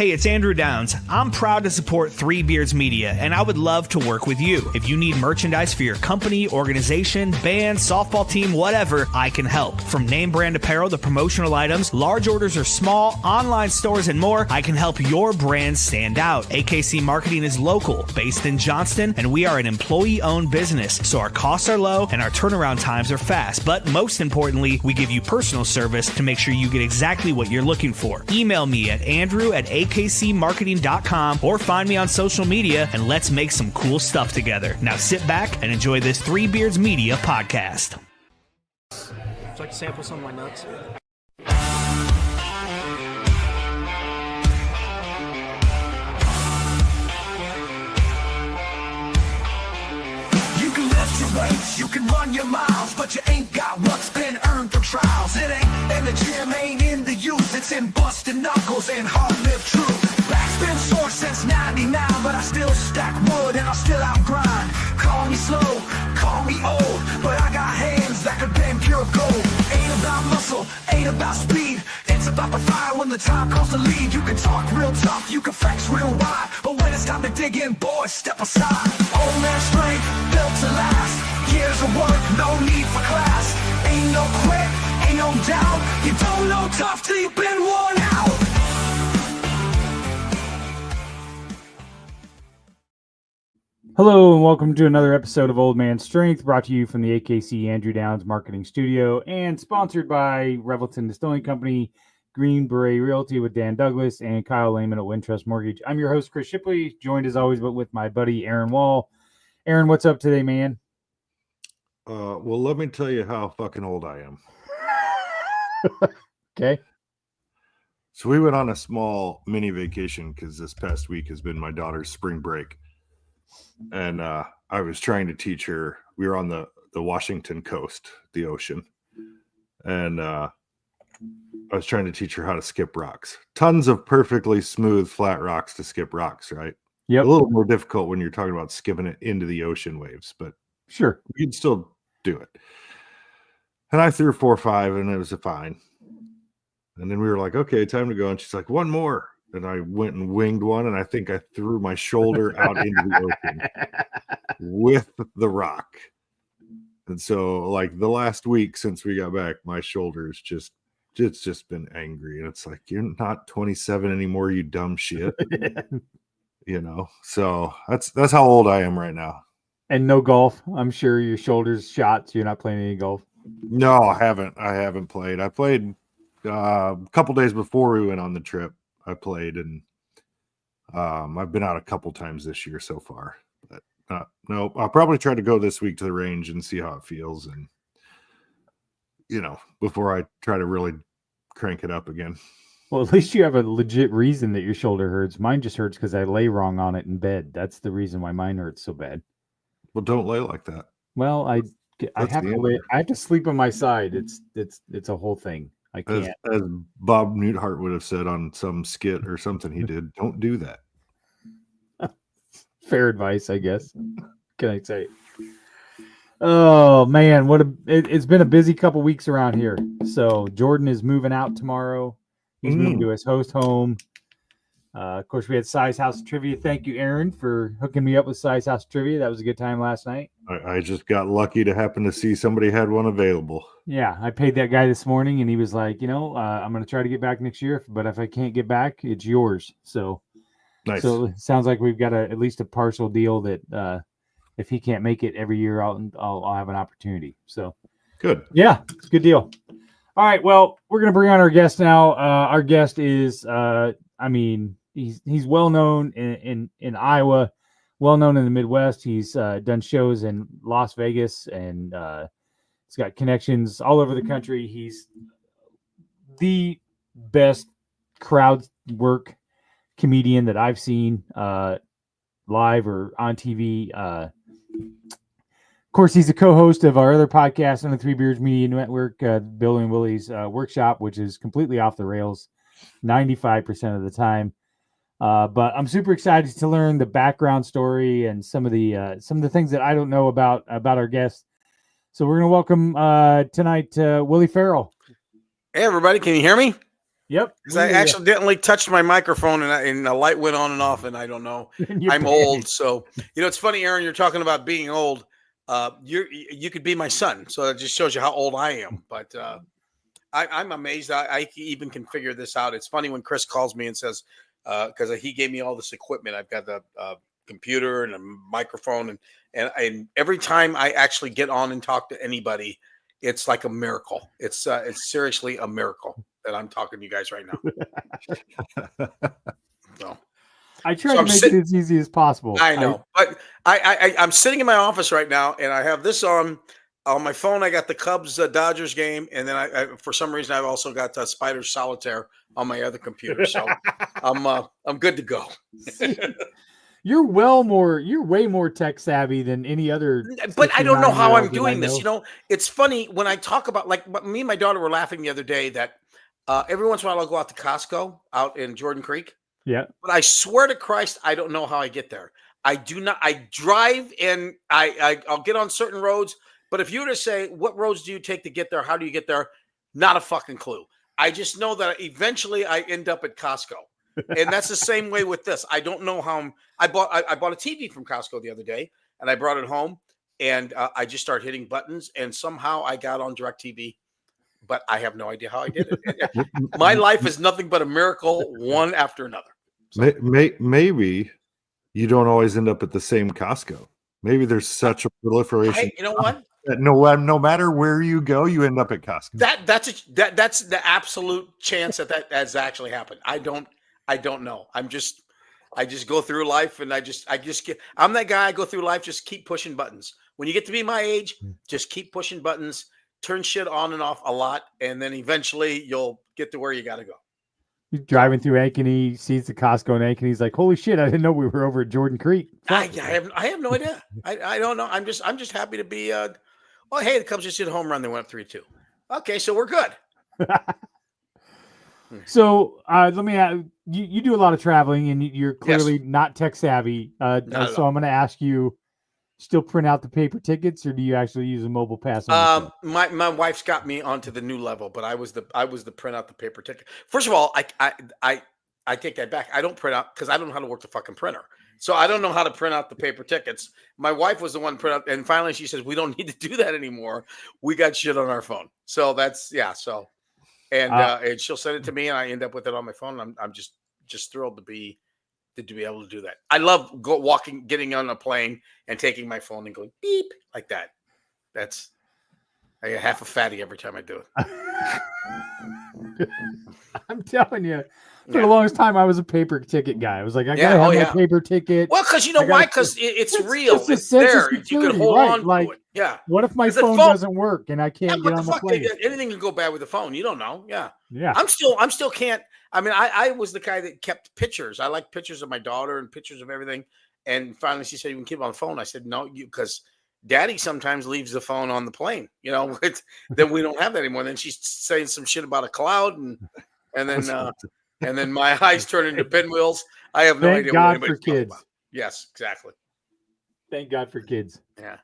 Hey, it's Andrew Downs. I'm proud to support Three Beards Media, and I would love to work with you. If you need merchandise for your company, organization, band, softball team, whatever, I can help. From name brand apparel to promotional items, large orders or small, online stores, and more, I can help your brand stand out. AKC Marketing is local, based in Johnston, and we are an employee-owned business, so our costs are low and our turnaround times are fast. But most importantly, we give you personal service to make sure you get exactly what you're looking for. Email me at andrew@akcmarketing.com or find me on social media, and let's make some cool stuff together. Now sit back and enjoy this Three Beards Media podcast. Would you like to sample some of my nuts? You can lift your weights, you can run your miles, but you ain't got what's been earned through trials. It ain't in the gym, ain't in the use, it's in busting knuckles and hard-lived truth. Back's been sore since 99, but I still stack wood and I still outgrind. Call me slow, call me old, but I got hands that could bend pure gold. Ain't about muscle, ain't about speed, it's about the fire when the time comes to lead. You can talk real tough, you can flex real wide, but when it's time to dig in, boys, step aside. Old man strength, built to last, years of work, no need for class. Ain't no quit, ain't no doubt, you don't know tough till you've been worn out. Hello and welcome to another episode of Old Man Strength, brought to you from the AKC Andrew Downs Marketing Studio and sponsored by Revelton Distilling Company, Green Beret Realty with Dan Douglas, and Kyle Lehman at Wintrust Mortgage. I'm your host, Chris Shipley, joined as always but with my buddy Aaron Wall. Aaron, what's up today, man? Well, let me tell you how fucking old I am. Okay. So we went on a small mini vacation because this past week has been my daughter's spring break. And I was trying to teach her. We were on the Washington coast, the ocean. And I was trying to teach her how to skip rocks. Tons of perfectly smooth, flat rocks to skip rocks, right? Yep. A little more difficult when you're talking about skipping it into the ocean waves, but Sure. you can still do it. And I threw 4 or 5, and it was a fine. And then we were like, okay, time to go. And she's like, one more. And I went and winged one, and I think I threw my shoulder out into the ocean with the rock. And so, like, the last week since we got back, my shoulder is it's just been angry. And it's like, you're not 27 anymore, you dumb shit. You know? So that's how old I am right now. And no golf. I'm sure your shoulder's shot, so you're not playing any golf. No, I haven't played. I played a couple days before we went on the trip. I played, and I've been out a couple times this year so far. But no, I'll probably try to go this week to the range and see how it feels, and before I try to really crank it up again. Well, at least you have a legit reason that your shoulder hurts. Mine just hurts because I lay wrong on it in bed. That's the reason why mine hurts so bad. Well, don't lay like that. Well, I have to lay. I have to sleep on my side. It's a whole thing. I can't. As Bob Newhart would have said on some skit or something he did, don't do that. Fair advice, I guess. Can I say? Oh man, it's been a busy couple weeks around here. So Jordan is moving out tomorrow. He's moving to his host home. Of course, we had Size House Trivia. Thank you, Aaron, for hooking me up with Size House Trivia. That was a good time last night. I just got lucky to happen to see somebody had one available. Yeah, I paid that guy this morning, and he was like, I'm going to try to get back next year, but if I can't get back, it's yours. So, nice. So it sounds like we've got at least a partial deal that if he can't make it every year, I'll have an opportunity. So good. Yeah, it's a good deal. All right, well, we're going to bring on our guest now. Our guest is, he's well known in Iowa, well known in the Midwest. He's done shows in Las Vegas, and he's got connections all over the country. He's the best crowd work comedian that I've seen live or on TV. Of course, he's a co-host of our other podcast on the Three Beards Media Network, Bill and Willie's Workshop, which is completely off the rails 95% of the time. But I'm super excited to learn the background story and some of the things that I don't know about our guests. So we're going to welcome tonight Willie Farrell. Hey, everybody. Can you hear me? Yep. Because I accidentally touched my microphone and the light went on and off, and I don't know. I'm old, so it's funny, Aaron. You're talking about being old. You could be my son, so it just shows you how old I am. But I'm amazed. I even can figure this out. It's funny when Chris calls me and says, because he gave me all this equipment. I've got the computer and a microphone, and every time I actually get on and talk to anybody, it's like a miracle. It's seriously a miracle that I'm talking to you guys right now. So I try to make it as easy as possible. I know, but I'm sitting in my office right now, and I have this on my phone. I got the Cubs Dodgers game, and then I for some reason I've also got Spider Solitaire on my other computer. So I'm good to go. You're way more tech savvy than any other. But I don't know how I'm doing this. It's funny when I talk about, like, me and my daughter were laughing the other day that every once in a while I'll go out to Costco out in Jordan Creek. Yeah. But I swear to Christ, I don't know how I get there. I do not. I drive and I'll get on certain roads. But if you were to say, what roads do you take to get there? How do you get there? Not a fucking clue. I just know that eventually I end up at Costco. And that's the same way with this. I don't know how I bought a TV from Costco the other day, and I brought it home, and I just started hitting buttons, and somehow I got on DirecTV, but I have no idea how I did it. My life is nothing but a miracle, one after another. So. Maybe you don't always end up at the same Costco. Maybe there's such a proliferation. You know what? No matter where you go, you end up at Costco. That's the absolute chance that has actually happened. I don't know. I just go through life, and I'm that guy. I go through life, just keep pushing buttons. When you get to be my age, just keep pushing buttons, turn shit on and off a lot, and then eventually you'll get to where you got to go. He's driving through Ankeny, sees the Costco in Ankeny. He's like, "Holy shit! I didn't know we were over at Jordan Creek." I have no idea. I don't know. I'm just happy to be. Well, hey, the Cubs just hit a home run. They went up 3-2. Okay, so we're good. So let me ask, you do a lot of traveling, and you're clearly not tech savvy. So I'm going to ask you, still print out the paper tickets, or do you actually use a mobile pass? My wife's got me onto the new level, but I was the print out the paper ticket. First of all, I take that back. I don't print out because I don't know how to work the fucking printer. So I don't know how to print out the paper tickets. My wife was the one print out, and finally she says, "We don't need to do that anymore. We got shit on our phone." So that's so. And she'll send it to me, and I end up with it on my phone. I'm just thrilled to be able to do that. I love getting on a plane and taking my phone and going beep like that. I get half a fatty every time I do it. I'm telling you, for the longest time, I was a paper ticket guy. I was like, I gotta have my paper ticket. Well, because why? Because it's real. It's there. You can hold on to it. Yeah. What if my phone doesn't work and I can't get on the plane? Anything can go bad with the phone. You don't know. Yeah. Yeah. I'm still can't. I mean, I was the guy that kept pictures. I like pictures of my daughter and pictures of everything. And finally, she said, "You can keep it on the phone." I said, "No, because Daddy sometimes leaves the phone on the plane. Then we don't have that anymore." Then she's saying some shit about a cloud, and then my eyes turn into pinwheels. I have no idea. Thank God for kids. Yes, exactly. Thank God for kids. Yeah.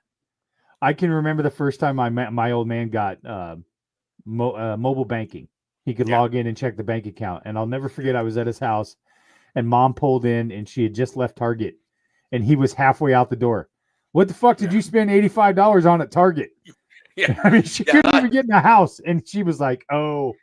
I can remember the first time my old man got mobile banking. He could log in and check the bank account. And I'll never forget, I was at his house, and Mom pulled in, and she had just left Target, and he was halfway out the door. "What the fuck did you spend $85 on at Target?" Yeah. I mean, she couldn't even get in the house, and she was like, "Oh,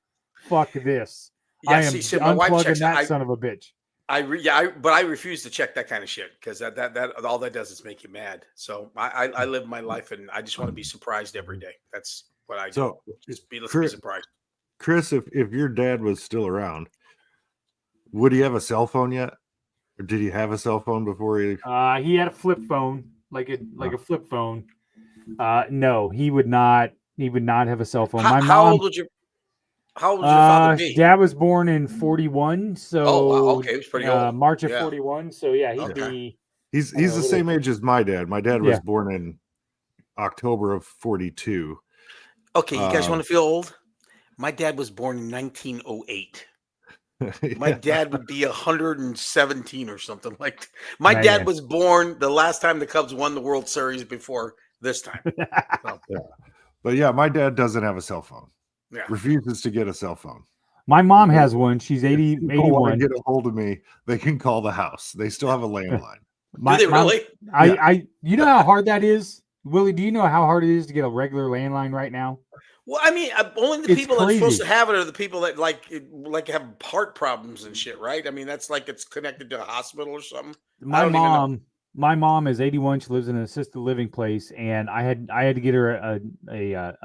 fuck this. Yeah, I am unplugging that son of a bitch." But I refuse to check that kind of shit because that all that does is make you mad. So I live my life, and I just want to be surprised every day. That's what I do. So just be surprised. Chris, if your dad was still around, would he have a cell phone yet? Or did he have a cell phone before he? He had a flip phone, like a flip phone. No, he would not. He would not have a cell phone. How old would your father be? Dad was born in 41, so okay, he was pretty old. March of 41. So yeah, he'd be. He's the same age as my dad. My dad was born in October of 42. Okay, you guys want to feel old? My dad was born in 1908. My dad would be 117 or something like that. My dad was born the last time the Cubs won the World Series before this time. So. Yeah. But yeah, my dad doesn't have a cell phone. Yeah. Refuses to get a cell phone. My mom has one. She's 80, People want 81. to get a hold of me, they can call the house. They still have a landline. Do they really? You know how hard that is? Willie, do you know how hard it is to get a regular landline right now? Well, I mean, only the It's people that are supposed crazy. to have it are the people that like have heart problems and shit, right? I mean, that's like it's connected to a hospital or something. I don't even know. My mom is 81. She lives in an assisted living place, and I had to get her a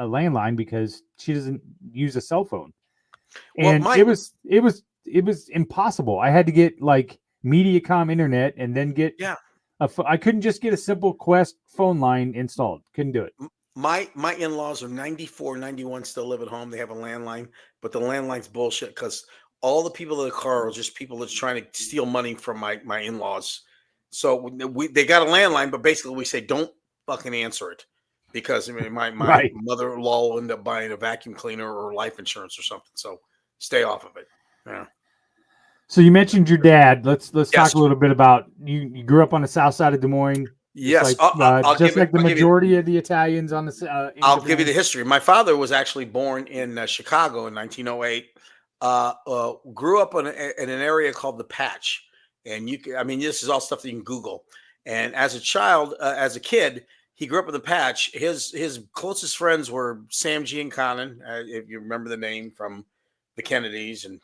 landline because she doesn't use a cell phone. Well, And it was impossible. I had to get like Mediacom internet and then get I couldn't just get a simple Quest phone line installed. Couldn't do it. My in-laws are 94, 91, still live at home. They have a landline, but the landline's bullshit because all the people that call are just people that's trying to steal money from my in-laws. So they got a landline, but basically we say don't fucking answer it because I mean my Right. mother-in-law will end up buying a vacuum cleaner or life insurance or something. So stay off of it. Yeah. So you mentioned your dad. Let's Yes. talk a little bit about you grew up on the south side of Des Moines. Yes, Just like the majority of the Italians on the. I'll give you the history. My father was actually born in Chicago in 1908. Grew up in an area called the Patch, and I mean, this is all stuff that you can Google. And as a child, as a kid, he grew up in the Patch. His closest friends were Sam Gianconin, if you remember the name from the Kennedys, and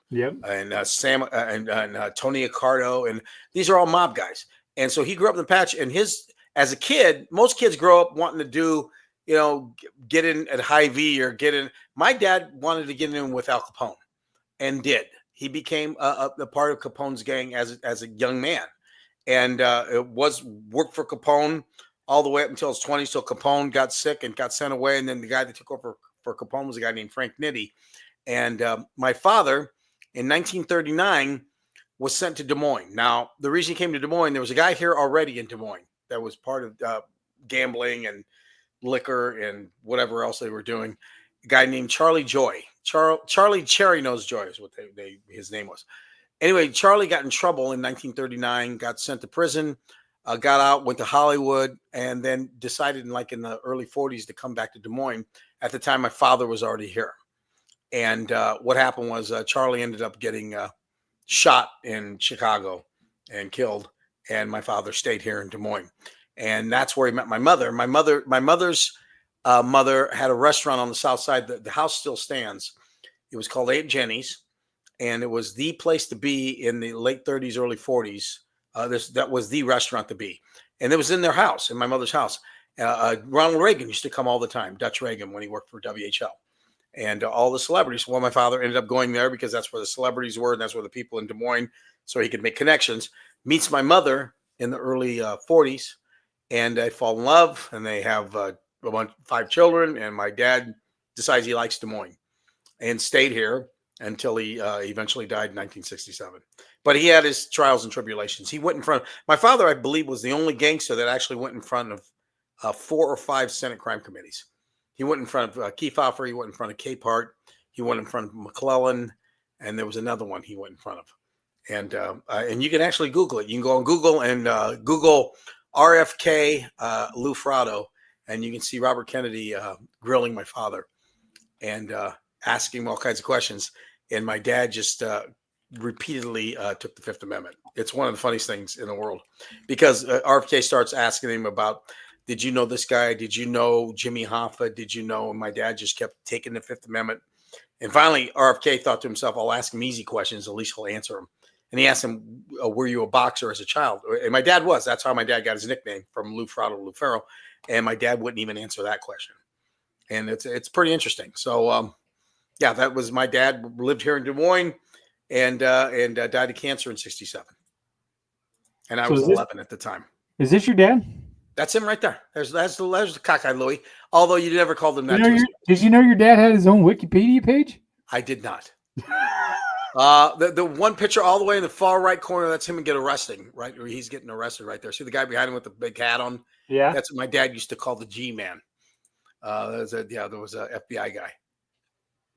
Sam and Tony Accardo, and these are all mob guys. And so he grew up in the Patch, and as a kid, most kids grow up wanting to do, get in at Hy-Vee or get in. My dad wanted to get in with Al Capone and did. He became a part of Capone's gang as a young man. And worked for Capone all the way up until his 20s, till Capone got sick and got sent away. And then the guy that took over for Capone was a guy named Frank Nitti. And my father, in 1939, was sent to Des Moines. Now, the reason he came to Des Moines, there was a guy here already in Des Moines that was part of gambling and liquor and whatever else they were doing. A guy named Charlie Joy. Charlie Cherry Nose Joy is what his name was. Anyway, Charlie got in trouble in 1939, got sent to prison, got out, went to Hollywood, and then decided in the early 40s to come back to Des Moines. At the time, my father was already here. And what happened was Charlie ended up getting shot in Chicago and killed. And my father stayed here in Des Moines. And that's where he met my mother. My mother's mother had a restaurant on the south side. The house still stands. It was called Aunt Jenny's. And it was the place to be in the late 30s, early 40s. That was the restaurant to be. And it was in their house, in my mother's house. Ronald Reagan used to come all the time, Dutch Reagan, when he worked for WHL. And all the celebrities. Well, my father ended up going there because that's where the celebrities were, and that's where the people in Des Moines, so he could make connections. Meets my mother in the early 40s, and they fall in love, and they have 5 children. And my dad decides he likes Des Moines and stayed here until he eventually died in 1967. But he had his trials and tribulations. He went in front. My father, I believe, was the only gangster that actually went in front of 4 or 5 Senate crime committees. He went in front of Kefauver. He went in front of Capehart. He went in front of McClellan, and there was another one he went in front of. And you can actually Google it. You can go on Google and Google RFK Lou Frado, and you can see Robert Kennedy grilling my father and asking him all kinds of questions. And my dad just repeatedly took the Fifth Amendment. It's one of the funniest things in the world because RFK starts asking him about, did you know this guy? Did you know Jimmy Hoffa? Did you know? And my dad just kept taking the Fifth Amendment. And finally, RFK thought to himself, I'll ask him easy questions. At least he'll answer them. And he asked him, were you a boxer as a child? And my dad was. That's how my dad got his nickname, from Lou Frado to Lou Farrell. And my dad wouldn't even answer that question. And it's pretty interesting. So, that was my dad. Lived here in Des Moines and died of cancer in 1967. And I was 11 at the time. Is this your dad? That's him right there. There's the cockeyed Louie. Although you never called him that. Did you know your dad had his own Wikipedia page? I did not. The one picture all the way in the far right corner, that's him and get arresting, right? Or he's getting arrested right there. See the guy behind him with the big hat on? Yeah. That's what my dad used to call the G-man. There was a FBI guy.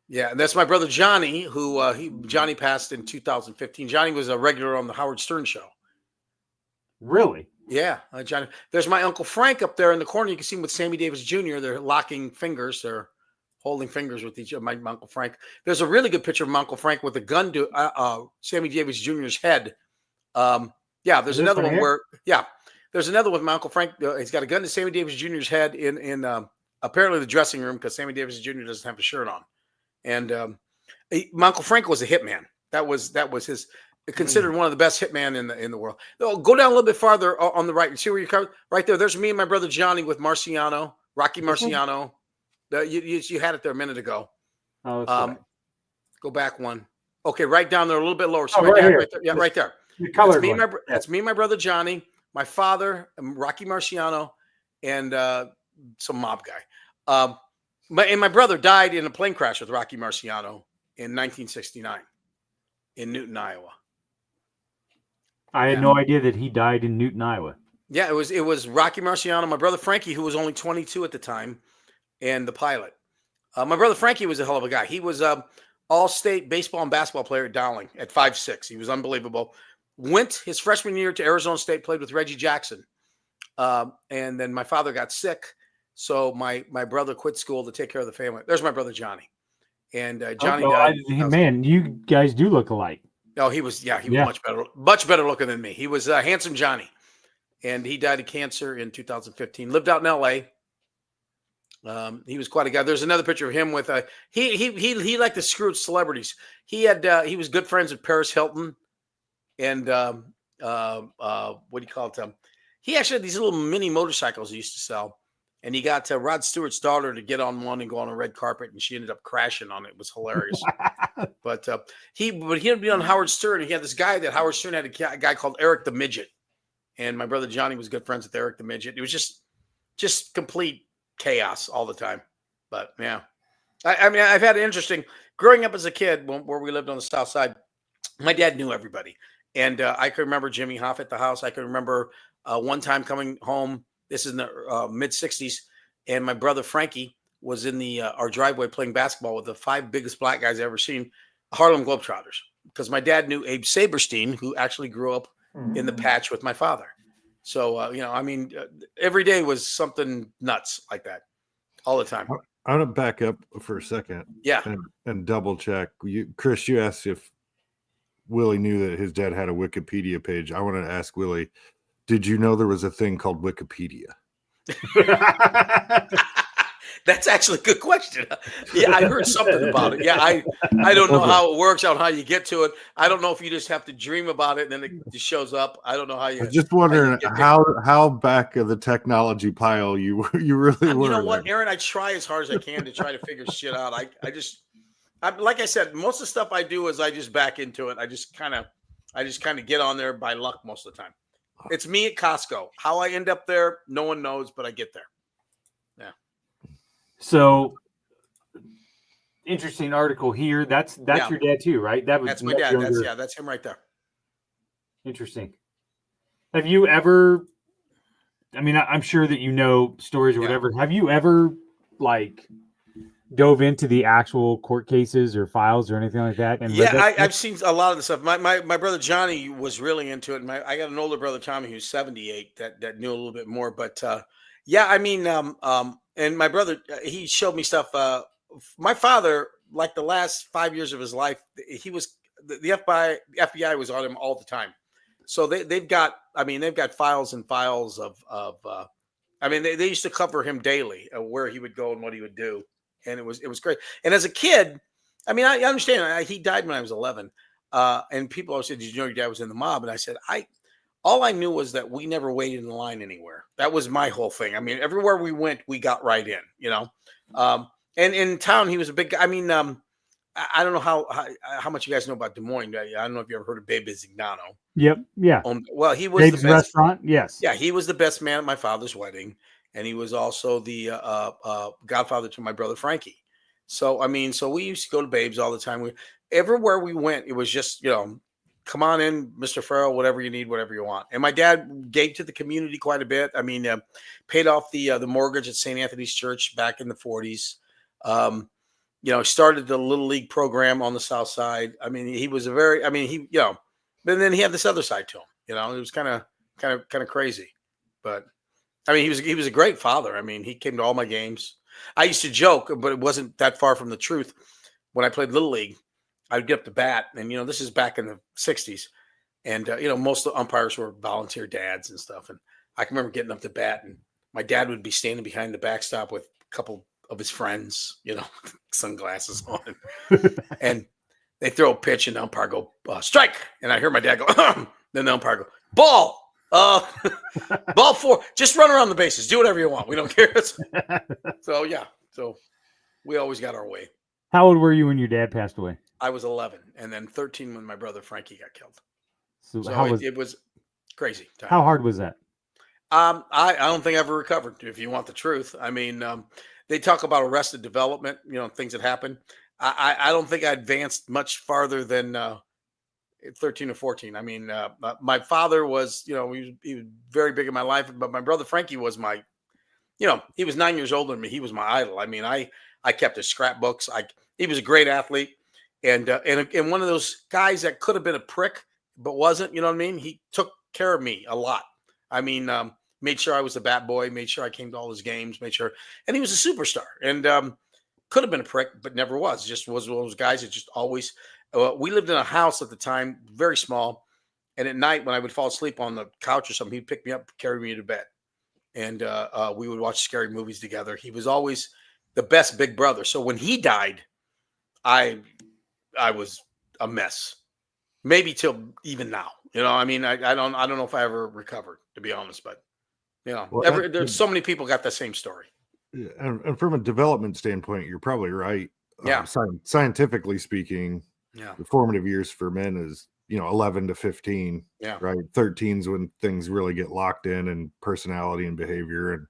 Yeah, and that's my brother Johnny, who Johnny passed in 2015. Johnny was a regular on the Howard Stern show. Really? Yeah, Johnny. There's my Uncle Frank up there in the corner. You can see him with Sammy Davis Jr. They're locking fingers. They're holding fingers with my Uncle Frank. There's a really good picture of my Uncle Frank with a gun to Sammy Davis Jr.'s head. There's another one where there's another one with my Uncle Frank. He's got a gun to Sammy Davis Jr.'s head in apparently the dressing room because Sammy Davis Jr. doesn't have a shirt on. And my Uncle Frank was a hitman. That was his considered one of the best hitman in the world. Go down a little bit farther on the right. You see where you come right there. There's me and my brother Johnny with Marciano, Rocky Marciano. You had it there a minute ago. Oh, right. Go back one. Okay, right down there, a little bit lower. So right there. Yeah, right there. That's me and my brother Johnny, my father, Rocky Marciano, and some mob guy. My brother died in a plane crash with Rocky Marciano in 1969 in Newton, Iowa. I had no idea that he died in Newton, Iowa. Yeah, it was Rocky Marciano, my brother Frankie, who was only 22 at the time, and the pilot. My brother Frankie was a hell of a guy. He was all-state baseball and basketball player at Dowling at 5'6". He was unbelievable. Went his freshman year to Arizona State, played with Reggie Jackson. And then my father got sick, so my brother quit school to take care of the family. There's my brother Johnny. And Johnny died. Man, you guys do look alike. Oh, he was much better looking than me. He was handsome Johnny. And he died of cancer in 2015. Lived out in L.A. He was quite a guy. There's another picture of him with he liked to screw with celebrities. He was good friends with Paris Hilton, and what do you call it? He actually had these little mini motorcycles he used to sell, and he got Rod Stewart's daughter to get on one and go on a red carpet, and she ended up crashing on it. It was hilarious. But he had been on Howard Stern, and he had this guy that Howard Stern had a guy called Eric the Midget, and my brother Johnny was good friends with Eric the Midget. It was just complete chaos all the time. But yeah, I mean, I've had an interesting growing up as a kid where we lived on the South Side. My dad knew everybody, and I can remember Jimmy Hoff at the house. I can remember one time coming home. This is in the mid '60s, and my brother Frankie was in our driveway playing basketball with the 5 biggest black guys I've ever seen, Harlem Globetrotters. Because my dad knew Abe Saberstein, who actually grew up in the patch with my father. So, I mean, every day was something nuts like that all the time. I want to back up for a second. Yeah. And double check. Chris, you asked if Willie knew that his dad had a Wikipedia page. I want to ask Willie, did you know there was a thing called Wikipedia? That's actually a good question. Yeah, I heard something about it. Yeah, I don't know how it works, on how you get to it. I don't know if you just have to dream about it and then it just shows up. I don't know how you. I was just wondering how back of the technology pile you really were. You know what, Aaron? I try as hard as I can to try to figure shit out. I like I said, most of the stuff I do is I just back into it. I just kind of get on there by luck most of the time. It's me at Costco. How I end up there, no one knows, but I get there. Yeah. So interesting article here. That's your dad too, right? That's my dad. That's him right there. Interesting. Have you ever? I mean, I'm sure that you know stories or whatever. Have you ever dove into the actual court cases or files or anything like that? And I've seen a lot of the stuff. My brother Johnny was really into it. And I got an older brother Tommy who's 78 that knew a little bit more. But I mean, and my brother, he showed me stuff. My father, like the last 5 years of his life, he was the FBI was on him all the time. So they've got files and files of they used to cover him daily, where he would go and what he would do. And it was great. And as a kid, I mean, I understand. He died when I was 11. And people always said, "Did you know your dad was in the mob?" And I said, all I knew was that we never waited in line anywhere. That was my whole thing. I mean, everywhere we went, we got right in, and in town, he was a big guy. I mean, I don't know how much you guys know about Des Moines. I don't know if you ever heard of Babe Zignano. Yep. Yeah. Well, he was Babe's the best restaurant. Yes. Yeah. He was the best man at my father's wedding. And he was also the godfather to my brother Frankie. So, I mean, we used to go to Babe's all the time. Everywhere we went, it was just, come on in, Mr. Farrell, whatever you need, whatever you want. And my dad gave to the community quite a bit. I mean, paid off the mortgage at St. Anthony's Church back in the 40s. Started the Little League program on the South Side. I mean, he was but then he had this other side to him. It was kind of crazy. But I mean, he was a great father. I mean, he came to all my games. I used to joke, but it wasn't that far from the truth. When I played Little League, I would get up to bat, and this is back in the '60s, and most of the umpires were volunteer dads and stuff. And I can remember getting up to bat, and my dad would be standing behind the backstop with a couple of his friends, sunglasses on, and they throw a pitch, and the umpire go strike, and I hear my dad go. Then the umpire go ball. Ball 4. Just run around the bases. Do whatever you want. We don't care. So yeah. So we always got our way. How old were you when your dad passed away? I was 11, and then 13 when my brother Frankie got killed. So it was crazy time. How hard was that? I don't think I ever recovered. If you want the truth, I mean, they talk about arrested development. Things that happen. I don't think I advanced much farther than 13 or 14. I mean, my father was, he was very big in my life, but my brother Frankie was my, he was 9 years older than me. He was my idol. I mean, I kept his scrapbooks. He was a great athlete, and one of those guys that could have been a prick, but wasn't. You know what I mean? He took care of me a lot. I mean, made sure I was the bat boy, made sure I came to all his games, and he was a superstar. And could have been a prick, but never was. Just was one of those guys that just always. We lived in a house at the time, very small, and at night when I would fall asleep on the couch or something, he'd pick me up, carry me to bed, and we would watch scary movies together. He was always the best big brother. So when he died, I was a mess. Maybe till even now. I mean, I don't know if I ever recovered, to be honest, but there's so many people got the same story. And from a development standpoint, you're probably right. Yeah. Scientifically speaking. Yeah. The formative years for men is, 11 to 15. Yeah. Right. 13's when things really get locked in and personality and behavior. And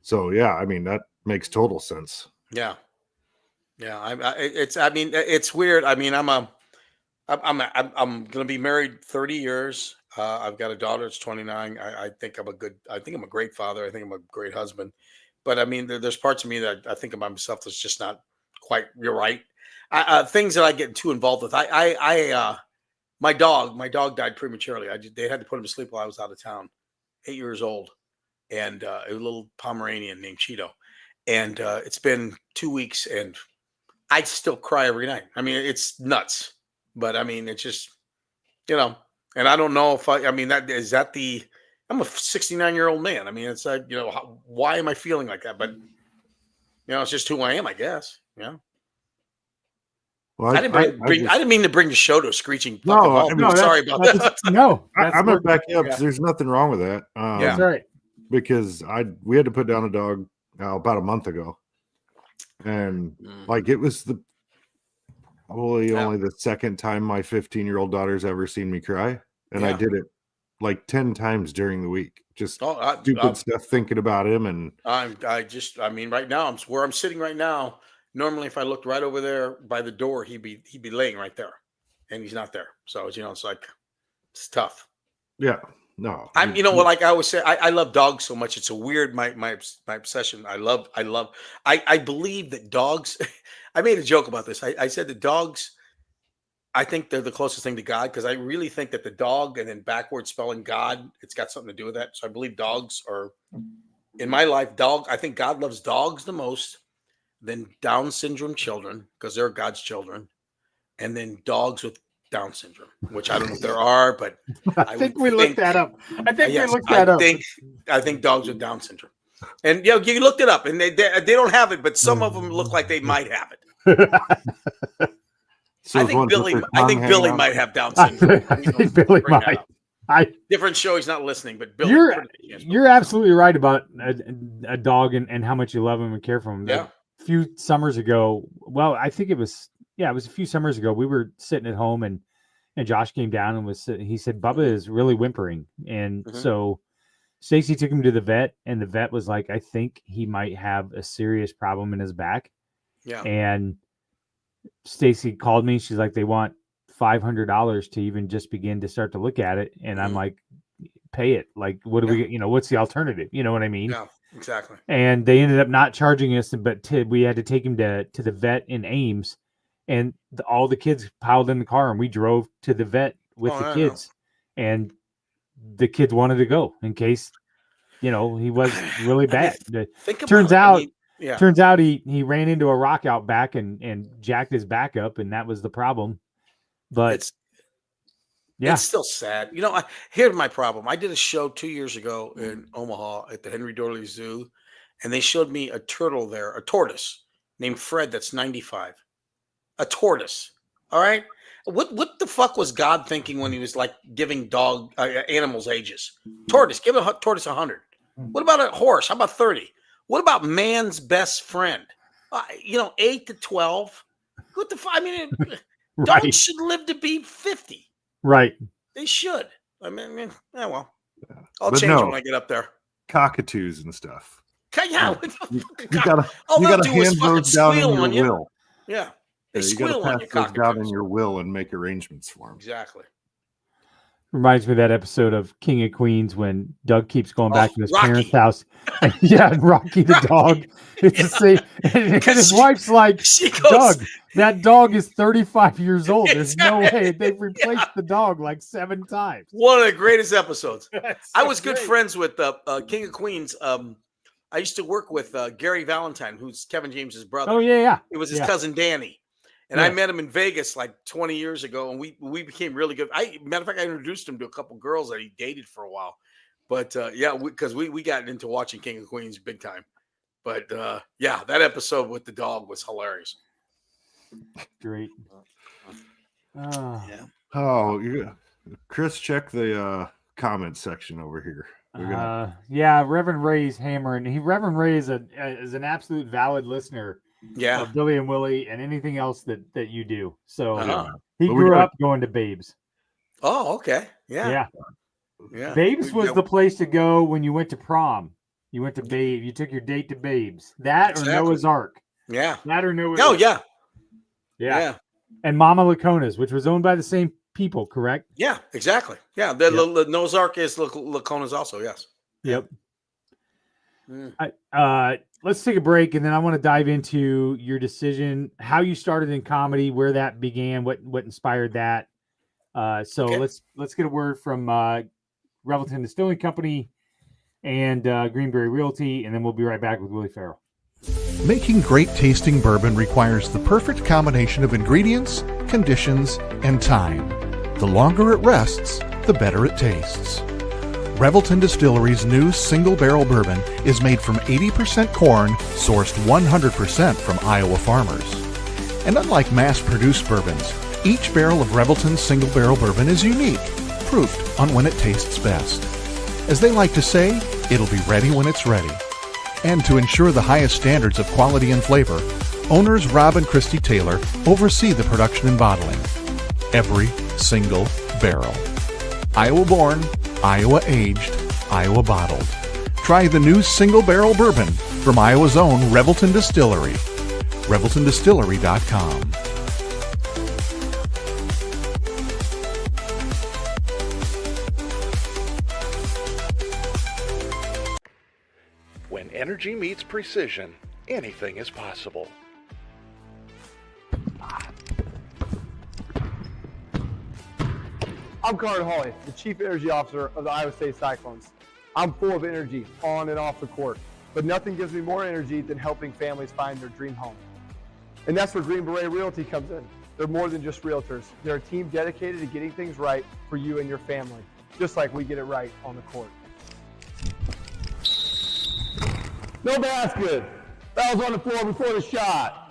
so, yeah, I mean, that makes total sense. Yeah. Yeah. It's weird. I mean, I'm going to be married 30 years. I've got a daughter that's 29. I think I'm a great father. I think I'm a great husband, but I mean, there's parts of me that I think about myself that's just not quite, you're right. Things that I get too involved with. My dog died prematurely. They had to put him to sleep while I was out of town, 8 years old, and a little Pomeranian named Cheeto. And it's been 2 weeks, and I still cry every night. I mean, it's nuts, but I mean, it's just, and I don't know if I'm a 69-year-old man. I mean, it's why am I feeling like that? But it's just who I am, I guess. Yeah. Well, I didn't mean to bring the show to a screeching. Sorry about that. I'm gonna back you up. Yeah. There's nothing wrong with that. That's right. Because we had to put down a dog about a month ago, and it was only the second time my 15-year-old daughter's ever seen me cry, and I did it 10 times during the week. Just stupid stuff, thinking about him, and right now where I'm sitting right now. Normally, if I looked right over there by the door, he'd be laying right there, and he's not there. So it's tough. Yeah, no. Like I always say, I love dogs so much. It's a weird my obsession. I believe that dogs. I made a joke about this. I said that dogs. I think they're the closest thing to God because I really think that the dog and then backward spelling God, it's got something to do with that. So I believe dogs are in my life. I think God loves dogs the most. Then Down syndrome children, because they're God's children, and then dogs with Down syndrome, which I don't know if there are, but I think we looked that up. I think dogs with Down syndrome, and you looked it up, and they don't have it, but some of them look like they might have it. So I think Billy might have Down syndrome. I think Billy might. Different show. He's not listening, but Billy. You're absolutely right about a dog and how much you love him and care for him. Yeah. A few summers ago, I think it was a few summers ago, we were sitting at home and Josh came down and he said, Bubba is really whimpering. And so Stacy took him to the vet, and the vet was like, I think he might have a serious problem in his back. Yeah. And Stacy called me. She's like, they want $500 to even just begin to start to look at it. And I'm like, pay it. Like, what do we, what's the alternative? You know what I mean? Yeah. Exactly. And they ended up not charging us, but we had to take him to the vet in Ames, and all the kids piled in the car, and we drove to the vet with the kids. And the kids wanted to go in case, he was really bad. Turns out Yeah. Turns out he ran into a rock out back and jacked his back up, and that was the problem. But it's still sad. Here's my problem. I did a show 2 years ago in Omaha at the Henry Dorley Zoo, and they showed me a turtle there, a tortoise named Fred that's 95. A tortoise. All right. What the fuck was God thinking when he was like giving animals ages? Tortoise, give a tortoise 100. What about a horse? How about 30? What about man's best friend? 8 to 12. What the fuck? I mean, Right. dogs should live to be 50. Right. They should. I mean, well, I'll But change no. it when I get up there. Cockatoos and stuff. Yeah. You gotta hand those down in your will. Yeah. They You gotta squeal on pass your those down in cockatoos. your will and make arrangements for them. Exactly. Reminds me of that episode of King of Queens when Doug keeps going back to his Rocky. parents' house. And Rocky the dog. It's the same. And his wife's like, She goes, Doug, that dog is 35 years old. There's no way. Exactly. They've replaced the dog like 7 times. one of the greatest episodes. That's I so was good great. friends with King of Queens. I used to work with Gary Valentine, who's Kevin James's brother. Oh, yeah. It was his Yeah. cousin Danny. And I met him in Vegas like 20 years ago, and we became really good. Matter of fact, I introduced him to a couple girls that he dated for a while. But because we got into watching King of Queens big time. But that episode with the dog was hilarious. Great. Yeah. Oh, Chris, check the comment section over here. We got Reverend Ray's hammering. Reverend Ray is an absolute valid listener Yeah. of Billy and Willie and anything else that you do. So he But we grew gotta- up going to Babes. Oh, okay. Yeah. Yeah. Babes was the place to go when you went to prom. You went to Babe. You took your date to Babes. That or Exactly. Noah's Ark. Yeah. That or Noah's Oh, Ark. yeah. Yeah. And Mama Lacona's, which was owned by the same people, correct? Yeah, exactly. Yeah. The Noah's Ark is Lacona's also, yes. Yep. Mm. Let's take a break, and then I want to dive into your decision, how you started in comedy, where that began, what inspired that. So Okay. let's get a word from Revelton Distilling Company and Greenberry Realty, and then we'll be right back with Willie Farrell. Making great tasting bourbon requires the perfect combination of ingredients, conditions, and time. The longer it rests, the better it tastes. Revelton Distillery's new single barrel bourbon is made from 80% corn, sourced 100% from Iowa farmers. And unlike mass-produced bourbons, each barrel of Revelton's single barrel bourbon is unique, proofed on when it tastes best. As they like to say, it'll be ready when it's ready. And to ensure the highest standards of quality and flavor, owners Rob and Christy Taylor oversee the production and bottling. Every single barrel. Iowa born, Iowa aged, Iowa bottled. Try the new single barrel bourbon from Iowa's own Revelton Distillery. ReveltonDistillery.com. When energy meets precision, anything is possible. I'm Carter Hawley, the Chief Energy Officer of the Iowa State Cyclones. I'm full of energy on and off the court, but nothing gives me more energy than helping families find their dream home. And that's where Green Beret Realty comes in. They're more than just realtors. They're a team dedicated to getting things right for you and your family, just like we get it right on the court. No basket. Fouls on the floor before the shot.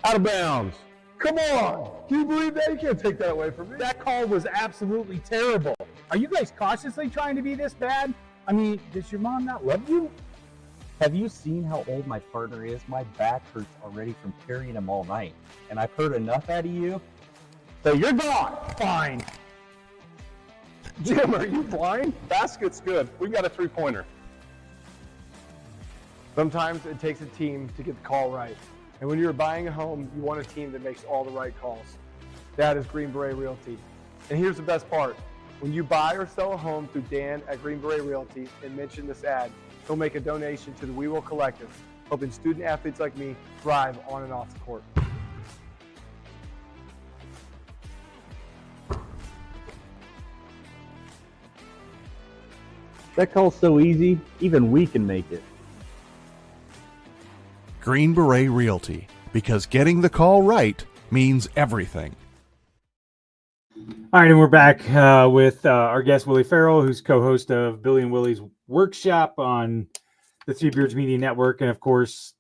Out of bounds. Come on! Can you believe that? You can't take that away from me. That call was absolutely terrible. Are you guys cautiously trying to be this bad? I mean, does your mom not love you? Have you seen how old my partner is? My back hurts already from carrying him all night. And I've heard enough out of you. So you're gone. Fine. Jim, are you blind? Basket's good. We got a three-pointer. Sometimes it takes a team to get the call right. And when you're buying a home, you want a team that makes all the right calls. That is Green Beret Realty. And here's the best part. When you buy or sell a home through Dan at Green Beret Realty and mention this ad, he'll make a donation to the We Will Collective, helping student athletes like me thrive on and off the court. That call's so easy, even we can make it. Green Beret Realty, because getting the call right means everything. All right, and we're back with our guest, Willie Farrell, who's co-host of Billy and Willie's Workshop on the Three Beards Media Network, and of course,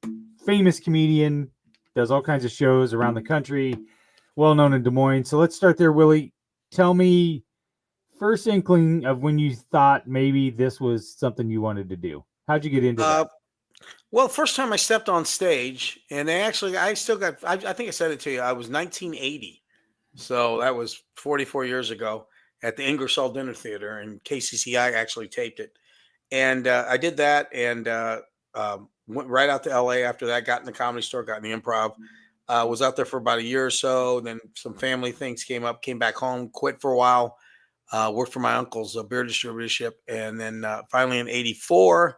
famous comedian, does all kinds of shows around the country, well-known in Des Moines. So let's start there, Willie. Tell me, first inkling of when you thought maybe this was something you wanted to do. How'd you get into that? Well, first time I stepped on stage, and I think I said it to you, I was 1980. So that was 44 years ago at the Ingersoll Dinner Theater, and KCCI actually taped it. And I did that, and went right out to LA after that, got in the Comedy Store, got in the Improv, was out there for about a year or so. Then some family things came up, came back home, quit for a while, worked for my uncle's beer distributorship. And then finally in 84,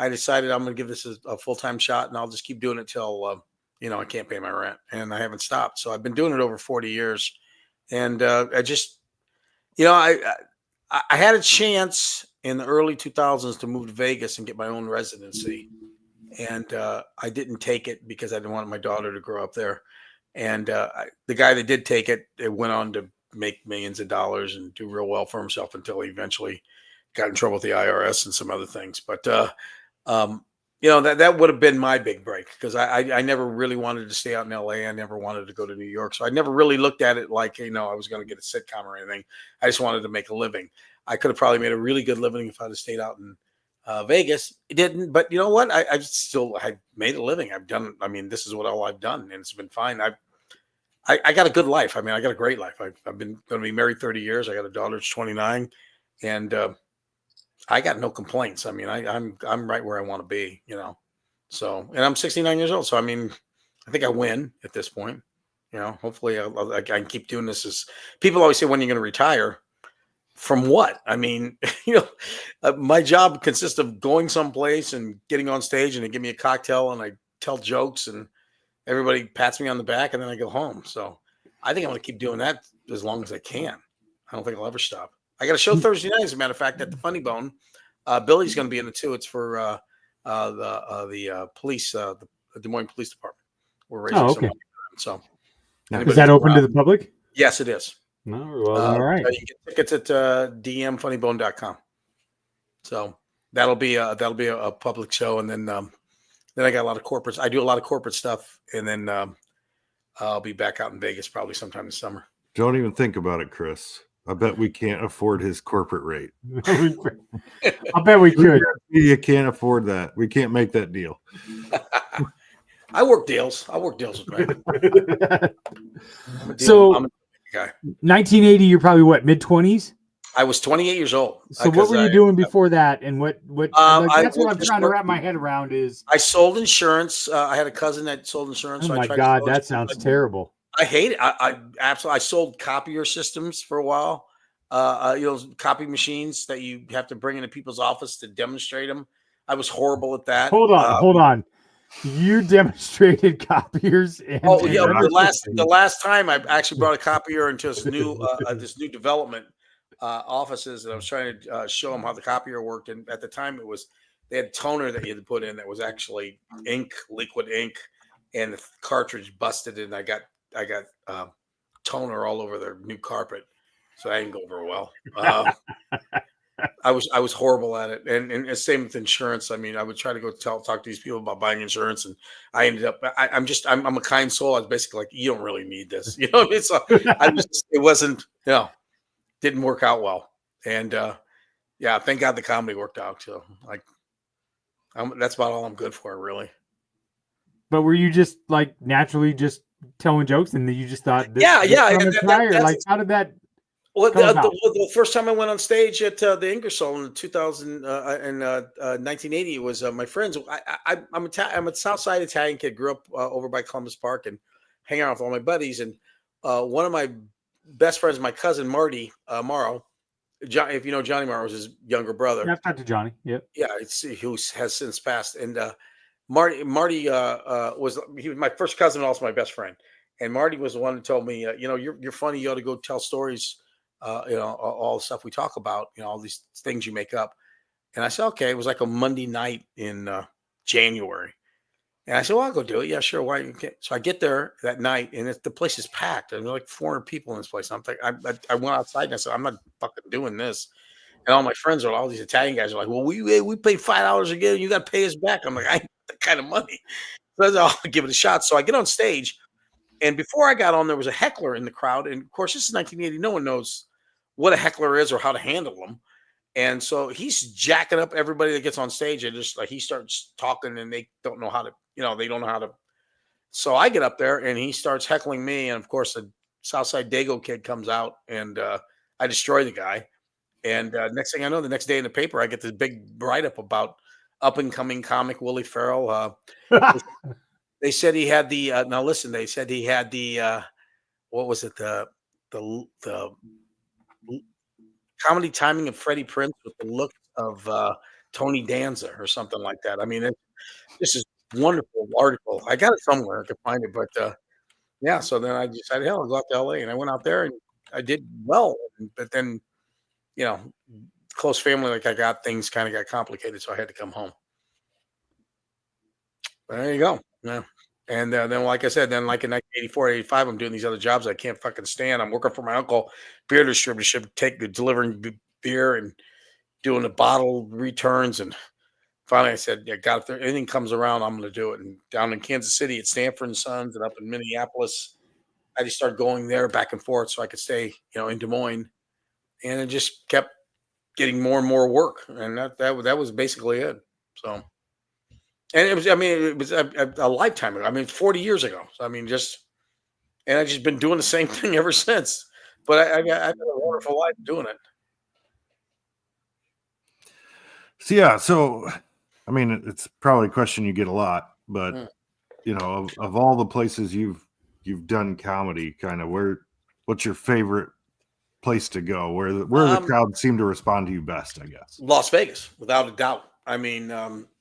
I decided I'm going to give this a full-time shot, and I'll just keep doing it till, I can't pay my rent, and I haven't stopped. So I've been doing it over 40 years. And I just, I had a chance in the early 2000s to move to Vegas and get my own residency. And I didn't take it because I didn't want my daughter to grow up there. And the guy that did take it, went on to make millions of dollars and do real well for himself until he eventually got in trouble with the IRS and some other things. But, that would have been my big break, because I never really wanted to stay out in LA. I never wanted to go to New York. So I never really looked at it like, I was going to get a sitcom or anything. I just wanted to make a living. I could have probably made a really good living if I'd have stayed out in Vegas. It didn't, but you know what? I made a living. This is all I've done, and it's been fine. I got a good life. I got a great life. I've been going to be married 30 years. I got a daughter that's 29, and I got no complaints. I'm right where I want to be, So, and I'm 69 years old. So, I think I win at this point. Hopefully I can keep doing this. As people always say, when are you going to retire? From what? My job consists of going someplace and getting on stage, and they give me a cocktail and I tell jokes and everybody pats me on the back, and then I go home. So I think I'm going to keep doing that as long as I can. I don't think I'll ever stop. I got a show Thursday night, as a matter of fact, at the Funny Bone. Billy's going to be in it too. It's for the police, the Des Moines Police Department. We're raising some money for them. So, is that open to the public? Yes, it is. No, well, all right. You can get tickets at dmfunnybone.com. So that'll be a public show, and then I got a lot of corporates. I do a lot of corporate stuff, and then I'll be back out in Vegas probably sometime this summer. Don't even think about it, Chris. I bet we can't afford his corporate rate. I bet we could. You can't afford that. We can't make that deal. I work deals. With man. So, I'm a guy. 1980, you're probably what, mid-20s? I was 28 years old. So what were you doing before that? And what that's what I'm trying to wrap my head around is. I sold insurance. I had a cousin that sold insurance. Oh my God, that sounds terrible. I hate it. I absolutely. I sold copier systems for a while. Copy machines that you have to bring into people's office to demonstrate them. I was horrible at that. Hold on. You demonstrated copiers. The last time I actually brought a copier into this new development offices, and I was trying to show them how the copier worked. And at the time, they had toner that you had to put in that was actually ink, liquid ink, and the cartridge busted, and I got toner all over their new carpet, so that didn't go over well. I was horrible at it, and same with insurance. I would try to go talk to these people about buying insurance, and I ended up. I'm a kind soul. I was basically like, you don't really need this, So it wasn't, didn't work out well, and thank God the comedy worked out. So that's about all I'm good for, really. But were you just naturally just telling jokes, and then you just thought, how did that? Well, the first time I went on stage at the Ingersoll in 1980 was my friends. I'm a Southside Italian kid. Grew up over by Columbus Park and hang out with all my buddies. And one of my best friends, my cousin Marty Morrow, John, if you know Johnny Morrow, was his younger brother. Yeah, I've talked to Johnny. Yep. Yeah, who has since passed. And Marty was my first cousin, and also my best friend. And Marty was the one who told me, you're funny. You ought to go tell stories. All the stuff we talk about, all these things you make up. And I said, okay. It was like a Monday night in January. And I said, well, I'll go do it. Yeah, sure. Why? Okay. So I get there that night, and the place is packed. There's like 400 people in this place. I'm like, I went outside and I said, I'm not fucking doing this. And all my friends all these Italian guys are like, well, we paid $5 again. You got to pay us back. I'm like, I ain't that kind of money. So I said, I'll give it a shot. So I get on stage, and before I got on, there was a heckler in the crowd. And of course, this is 1980. No one knows what a heckler is or how to handle them. And so he's jacking up everybody that gets on stage, and just like he starts talking, and they don't know how to, they don't know how to. So I get up there, and he starts heckling me, and of course the Southside Dago kid comes out, and I destroy the guy. And next thing I know, the next day in the paper, I get this big write up about up and coming comic Willie Farrell. They said he had the now listen. They said he had the what was it, the comedy timing of Freddie Prinze with the look of Tony Danza or something like that. I mean, this is a wonderful article. I got it somewhere. I could find it, but yeah. So then I decided, hell, I'll go out to LA, and I went out there and I did well. But then, close family like I got, things kind of got complicated, so I had to come home. But there you go. Yeah. And then, like I said, then like in 1984, 85, I'm doing these other jobs I can't fucking stand. I'm working for my uncle, beer distributorship, delivering beer and doing the bottle returns. And finally I said, yeah, God, if anything comes around, I'm going to do it. And down in Kansas City at Stanford & Sons, and up in Minneapolis, I just started going there back and forth so I could stay, in Des Moines. And it just kept getting more and more work. And that was basically it. So. And it was a lifetime ago. I mean, 40 years ago. So, and I've just been doing the same thing ever since. But I've had a wonderful life doing it. So, yeah. So, I mean, it's probably a question you get a lot, but of all the places you've done comedy, kind of what's your favorite place to go? Where the crowd seem to respond to you best, I guess. Las Vegas, without a doubt. I mean,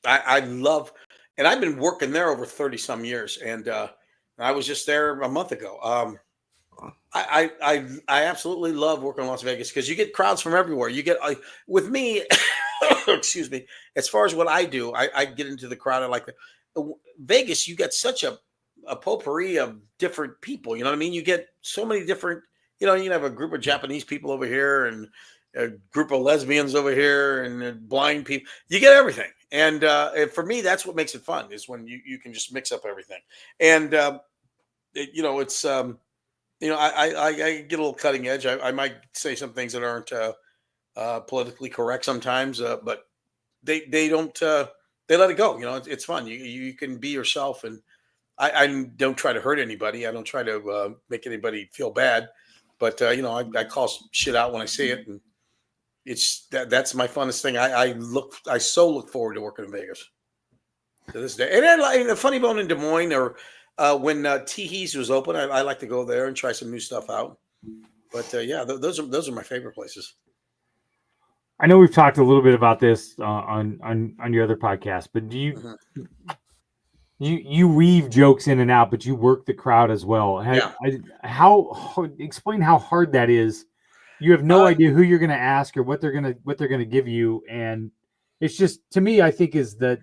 I love, and I've been working there over 30 some years, and I was just there a month ago. I absolutely love working in Las Vegas because you get crowds from everywhere. You get with me, excuse me. As far as what I do, I get into the crowd. I like Vegas. You get such a potpourri of different people. You know what I mean? You get so many different. You can have a group of Japanese people over here and a group of lesbians over here and blind people. You get everything. And for me, that's what makes it fun, is when you can just mix up everything. And, it's, I get a little cutting edge. I might say some things that aren't politically correct sometimes, but they don't, they let it go. It's fun. You can be yourself. And I don't try to hurt anybody. I don't try to make anybody feel bad. But, I call shit out when I see it. And that's my funnest thing. I so look forward to working in Vegas to this day. And then, Funny Bone in Des Moines, or when Teehee's was open, I like to go there and try some new stuff out. But yeah, those are my favorite places. I know we've talked a little bit about this on your other podcast, but do you you weave jokes in and out, but you work the crowd as well? Explain how hard that is. You have no idea who you're going to ask or what they're going to give you, and it's just, to me, I think is the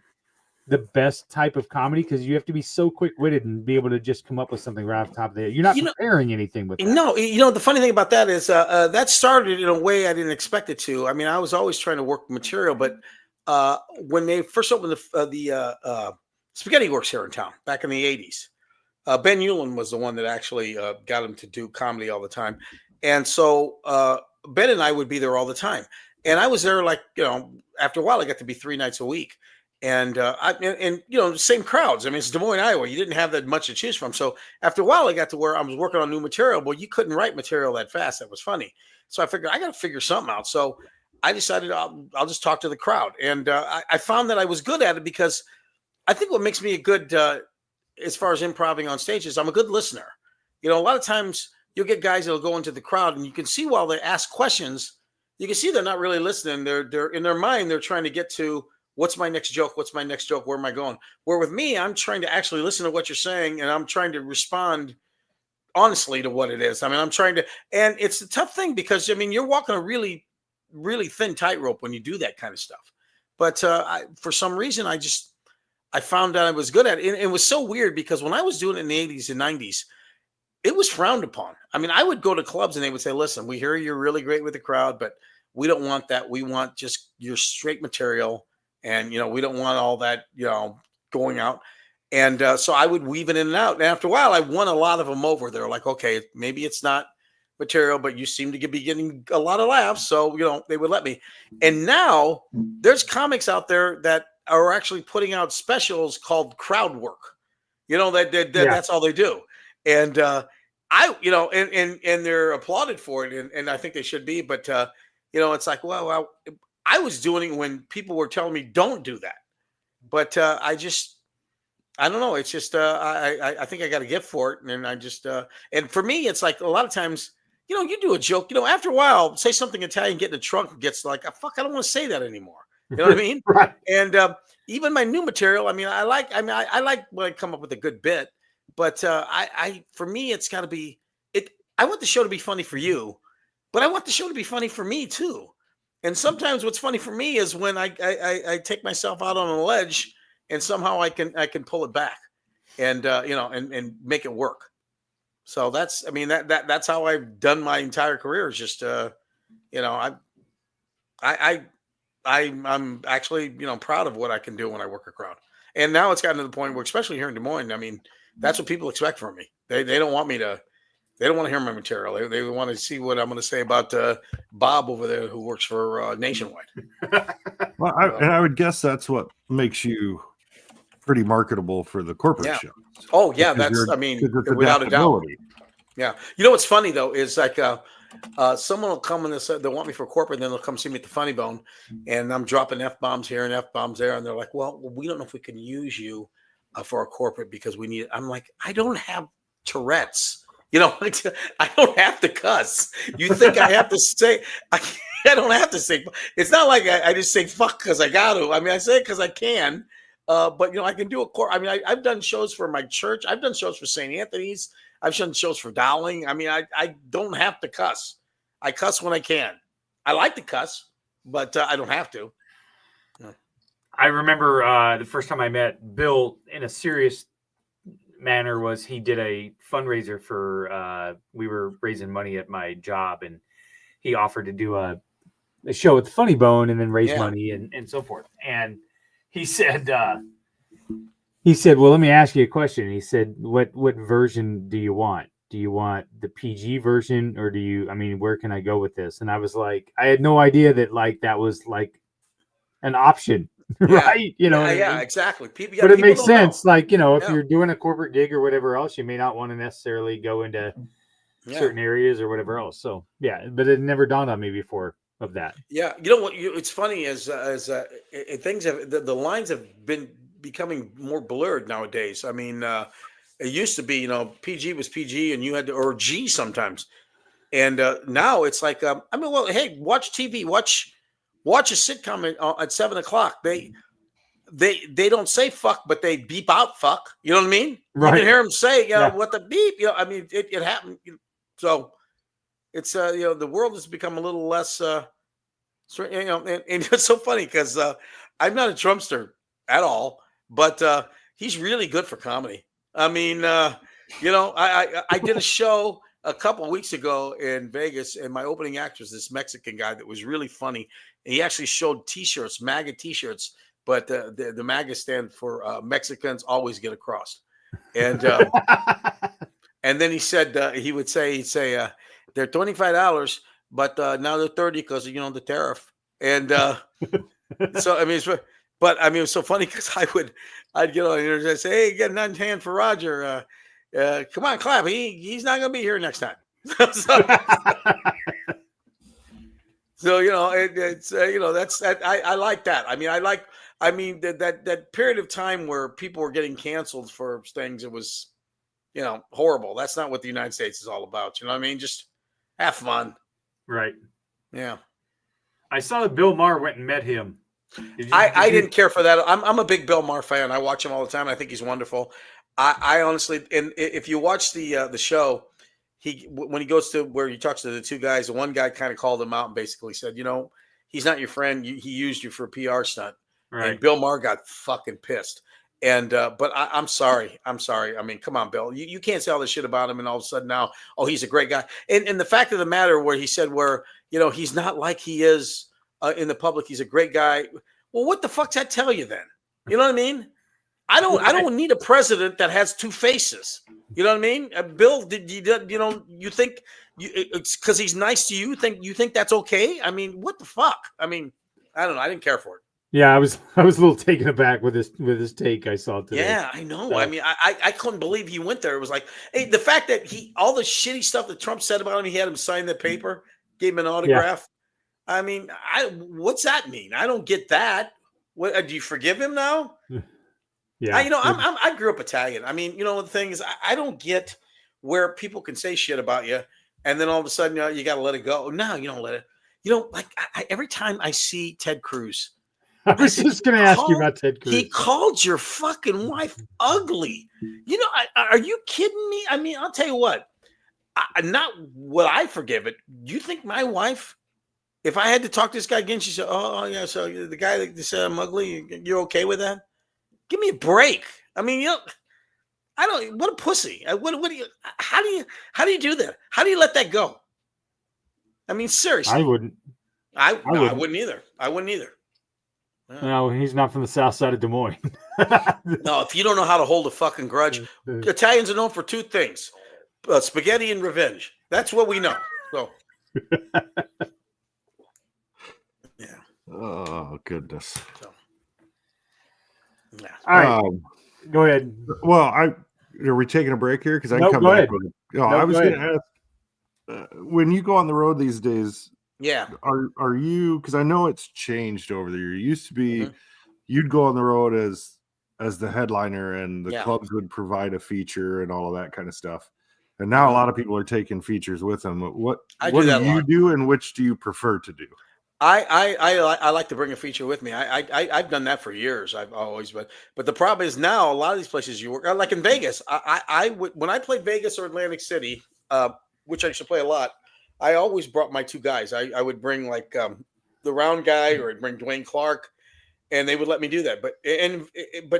best type of comedy, because you have to be so quick-witted and be able to just come up with something right off the top of the head. You're not preparing anything with that. No, the funny thing about that is that started in a way I didn't expect it to. I mean, I was always trying to work material, but when they first opened the Spaghetti Works here in town back in the 80s, Ben Ulan was the one that actually got him to do comedy all the time. And so Ben and I would be there all the time. And I was there after a while, I got to be 3 nights a week. And the same crowds. I mean, it's Des Moines, Iowa. You didn't have that much to choose from. So after a while, I got to where I was working on new material. Well, you couldn't write material that fast. That was funny. So I figured I got to figure something out. So I decided I'll just talk to the crowd. And I found that I was good at it, because I think what makes me a good, as far as improvising on stage, is I'm a good listener. A lot of times you'll get guys that'll go into the crowd, and you can see while they ask questions, you can see they're not really listening. They're in their mind, they're trying to get to, what's my next joke? What's my next joke? Where am I going? Where with me, I'm trying to actually listen to what you're saying, and I'm trying to respond honestly to what it is. I mean, I'm trying to, and it's a tough thing, because you're walking a really, really thin tightrope when you do that kind of stuff. But for some reason, I I found out I was good at it. And it was so weird because when I was doing it in the 80s and 90s, it was frowned upon. I mean, I would go to clubs and they would say, listen, we hear you're really great with the crowd, but we don't want that. We want just your straight material. And, we don't want all that, going out. And so I would weave it in and out. And after a while, I won a lot of them over. They're like, okay, maybe it's not material, but you seem to be getting a lot of laughs. So, they would let me. And now there's comics out there that are actually putting out specials called crowd work. That's all they do. And and they're applauded for it. And I think they should be. But, it's like, well, I was doing it when people were telling me don't do that. But I don't know. It's just I think I got a gift for it. And I just and for me, it's like a lot of times, you do a joke, after a while, say something Italian, get in the trunk, gets like, fuck, I don't want to say that anymore. You know what I mean? Right. And even my new material, I like when I come up with a good bit, but for me, it's got to be it. I want the show to be funny for you, but I want the show to be funny for me too. And sometimes what's funny for me is when I take myself out on a ledge and somehow I can pull it back and and make it work. So that's how I've done my entire career is just I'm actually, proud of what I can do when I work a crowd. And now it's gotten to the point where, especially here in Des Moines, that's what people expect from me. They don't want me to, they don't want to hear my material. They want to see what I'm going to say about Bob over there who works for Nationwide. Well, I would guess that's what makes you pretty marketable for the corporate show. Oh yeah. Without a doubt. Yeah. What's funny though, is like, someone will come and they'll want me for corporate, and then they'll come see me at the Funny Bone, and I'm dropping F-bombs here and F-bombs there. And they're like, well, we don't know if we can use you for a corporate because we need it. I'm like, I don't have Tourette's. I don't have to cuss. You think I have to say, I don't have to say, it's not like I just say fuck because I got to. I say it because I can. But I can do I've done shows for my church. I've done shows for St. Anthony's. I've done shows for Dowling. I don't have to cuss. I cuss when I can. I like to cuss, but I don't have to. I remember the first time I met Bill in a serious manner was he did a fundraiser for we were raising money at my job, and he offered to do a show at the Funny Bone and then raise money and so forth. And he said, well, let me ask you a question. He said, what version do you want? Do you want the PG version, or do you, where can I go with this? And I was like, I had no idea that that was like an option, right? Exactly. But it makes sense. Know. If you're doing a corporate gig or whatever else, you may not want to necessarily go into certain areas or whatever else. So but it never dawned on me before of that. Yeah. It's funny as things have, the lines have been becoming more blurred nowadays. It used to be, PG was PG and you had to, or G sometimes. And now it's like, hey, watch TV, watch a sitcom at 7:00. They don't say fuck, but they beep out fuck. You know what I mean? Right. You can hear them say, what the beep, it happened. So it's, the world has become a little less, and it's so funny because I'm not a Trumpster at all, but he's really good for comedy. I did a show a couple of weeks ago in Vegas, and my opening act was this Mexican guy that was really funny. And he actually showed T-shirts, MAGA T-shirts, but the MAGA stand for Mexicans always get across. And and then he said he'd say they're $25, but now they're $30 because the tariff. And so it was so funny because I'd get on there and say, hey, get an hand for Roger. Come on, clap. He's not going to be here next time. So it's that's I like that. That period of time where people were getting canceled for things. It was, horrible. That's not what the United States is all about. You know what I mean? Just have fun. Right. Yeah. I saw that Bill Maher went and met him. I didn't care for that. I'm a big Bill Maher fan. I watch him all the time. I think he's wonderful. I honestly, and if you watch the show, when he goes to where he talks to the two guys, the one guy kind of called him out and basically said, he's not your friend. He used you for a PR stunt. Right. And Bill Maher got fucking pissed. And but I'm sorry. I mean, come on, Bill. You can't say all this shit about him, and all of a sudden now, oh, he's a great guy. And the fact of the matter, where he said, he's not like he is in the public. He's a great guy. Well, what the fuck does that tell you then? You know what I mean? I don't need a president that has two faces. You know what I mean? Bill, you think it's because he's nice to you? You think that's okay? I mean, what the fuck? I mean, I don't know. I didn't care for it. Yeah, I was a little taken aback with his take I saw today. Yeah, I know. So, I mean, I couldn't believe he went there. It was like, hey, the fact that all the shitty stuff that Trump said about him, he had him sign the paper, gave him an autograph. Yeah. I mean, what's that mean? I don't get that. What do you forgive him now? Yeah, I grew up Italian. I mean, the thing is, I don't get where people can say shit about you, and then all of a sudden, you got to let it go. No, you don't let it. Every time I see Ted Cruz. I was just going to ask you about Ted Cruz. He called your fucking wife ugly. Are you kidding me? I mean, I'll tell you what. Not will I forgive it. You think my wife, if I had to talk to this guy again, she said, "Oh yeah, so the guy that said I'm ugly, you're okay with that? Give me a break." I mean, I don't. What a pussy. What do you? How do you do that? How do you let that go? I mean, seriously. I wouldn't. I wouldn't either. I wouldn't either. Yeah. No, he's not from the south side of Des Moines. No, if you don't know how to hold a fucking grudge, Italians are known for two things: spaghetti and revenge. That's what we know. So, yeah. Oh goodness. So, yeah. All right. Go ahead. Well, are we taking a break here? Because I can come back with it. I was going to ask, when you go on the road these days. Yeah. Are you, because I know it's changed over the year. It used to be you'd go on the road as the headliner and the clubs would provide a feature and all of that kind of stuff. And now a lot of people are taking features with them. What do you do, and which do you prefer to do? I like to bring a feature with me. I've done that for years. I've always been, but the problem is now a lot of these places you work, like in Vegas, when I played Vegas or Atlantic City, which I used to play a lot, I always brought my two guys. I would bring like the round guy, or I'd bring Dwayne Clark, and they would let me do that. But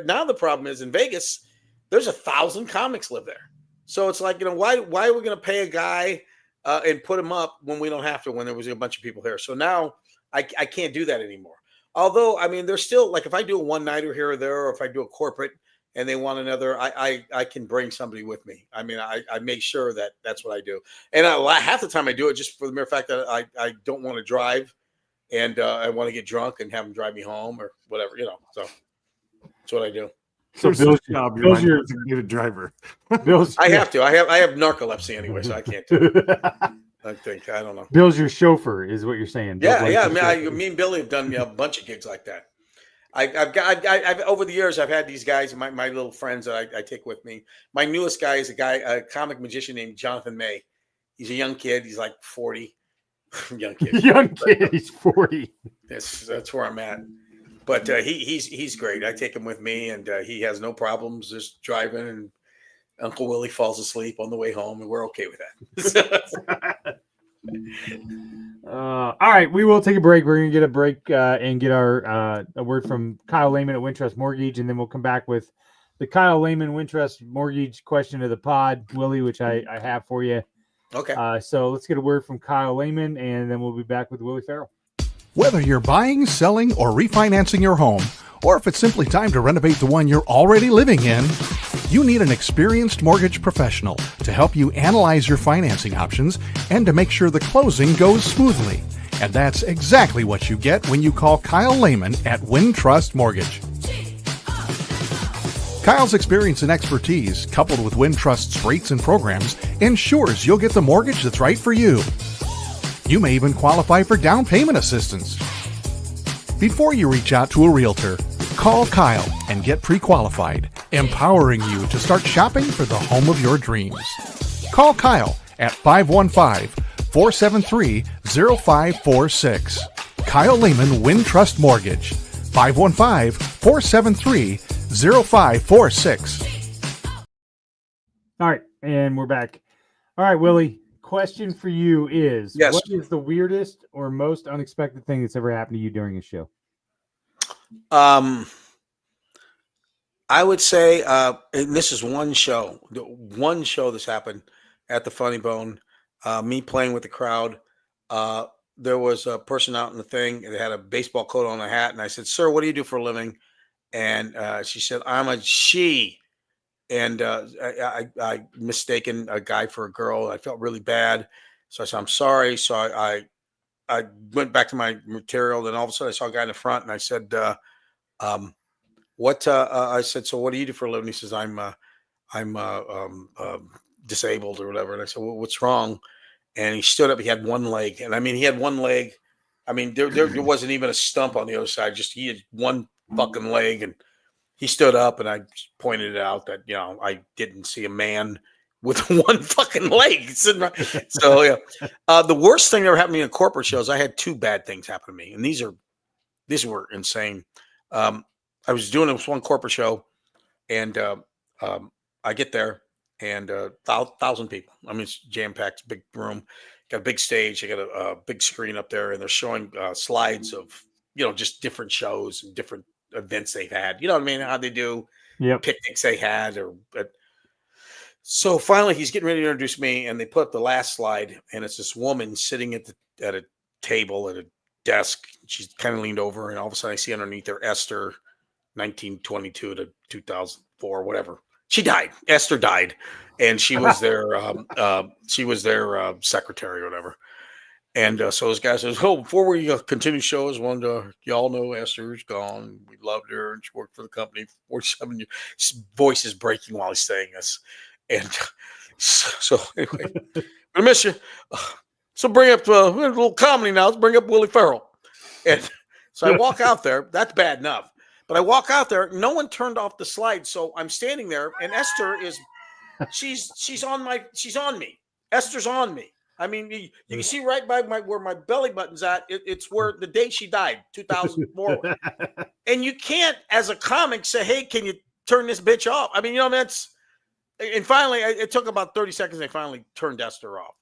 now the problem is in Vegas, there's 1,000 comics live there. So it's like, why are we going to pay a guy and put him up when we don't have to, when there was a bunch of people here? So now I can't do that anymore. Although, I mean, there's still, like, if I do a one-nighter here or there, or if I do a corporate and they want another, I can bring somebody with me. I mean, I make sure that that's what I do. And half the time I do it just for the mere fact that I don't want to drive, and I want to get drunk and have them drive me home or whatever, so that's what I do. So Bill's job, you're your designated driver. I have to. I have narcolepsy anyway, so I can't do it. I don't know. Bill's your chauffeur, is what you're saying. Yeah. I mean, me and Billy have done a bunch of gigs like that. I've over the years, I've had these guys, my little friends that I take with me. My newest guy is a comic magician named Jonathan May. He's a young kid. He's like 40. Young kid. He's 40. That's where I'm at. But he's great. I take him with me, and he has no problems just driving. And Uncle Willie falls asleep on the way home, and we're okay with that. All right, we will take a break. We're going to get a break and get our a word from Kyle Lehman at Wintrust Mortgage, and then we'll come back with the Kyle Lehman Wintrust Mortgage question of the pod, Willie, which I have for you. Okay. So let's get a word from Kyle Lehman, and then we'll be back with Willie Farrell. Whether you're buying, selling, or refinancing your home, or if it's simply time to renovate the one you're already living in, you need an experienced mortgage professional to help you analyze your financing options and to make sure the closing goes smoothly. And that's exactly what you get when you call Kyle Lehman at Wintrust Mortgage. Kyle's experience and expertise, coupled with Wintrust's rates and programs, ensures you'll get the mortgage that's right for you. You may even qualify for down payment assistance. Before you reach out to a realtor, call Kyle and get pre-qualified, empowering you to start shopping for the home of your dreams. Call Kyle at 515-473-0546. Kyle Lehman Wintrust Mortgage, 515-473-0546. All right, and we're back. All right, Willie. Question for you is, yes, what is the weirdest or most unexpected thing that's ever happened to you during a show? I would say, and this is one show this happened at the Funny Bone. Me playing with the crowd. Uh, there was a person out in the thing that had a baseball coat on, a hat, and I said, "Sir, what do you do for a living?" And she said, "I'm a she." And I mistaken a guy for a girl. I felt really bad, so I said, "I'm sorry." So I went back to my material. Then all of a sudden, I saw a guy in the front, and I said, um, "What?" I said, "So what do you do for a living?" He says, "I'm disabled or whatever." And I said, "Well, what's wrong?" And he stood up. He had one leg, and I mean, he had one leg. I mean, there wasn't even a stump on the other side. Just he had one fucking leg, and he stood up, and I pointed out that I didn't see a man with one fucking leg. So yeah, the worst thing that ever happened to me in corporate shows, I had two bad things happen to me, and these were insane. I was doing this one corporate show, and I get there, and 1,000 people. I mean, it's jam packed, big room, got a big stage, they got a big screen up there, and they're showing slides of just different shows and different events they've had. You know what I mean? How they do picnics they had, so finally he's getting ready to introduce me, and they put up the last slide, and it's this woman sitting at a table at a desk. She's kind of leaned over, and all of a sudden I see underneath her Esther, 1922 to 2004, whatever. She died. Esther died, and she was their secretary or whatever. And so this guy says, "Oh, before we continue shows, y'all know Esther's gone. We loved her, and she worked for the company for 47 years." His voice is breaking while he's saying this, and so anyway, I miss you. So bring up a little comedy now. Let's bring up Willie Farrell. And so I walk out there. That's bad enough. But I walk out there. No one turned off the slide. So I'm standing there, and Esther she's on me. Esther's on me. I mean, you can see right by where my belly button's at. It's where the day she died, 2004. And you can't, as a comic, say, "Hey, can you turn this bitch off?" I mean, and finally, it took about 30 seconds. They finally turned Esther off.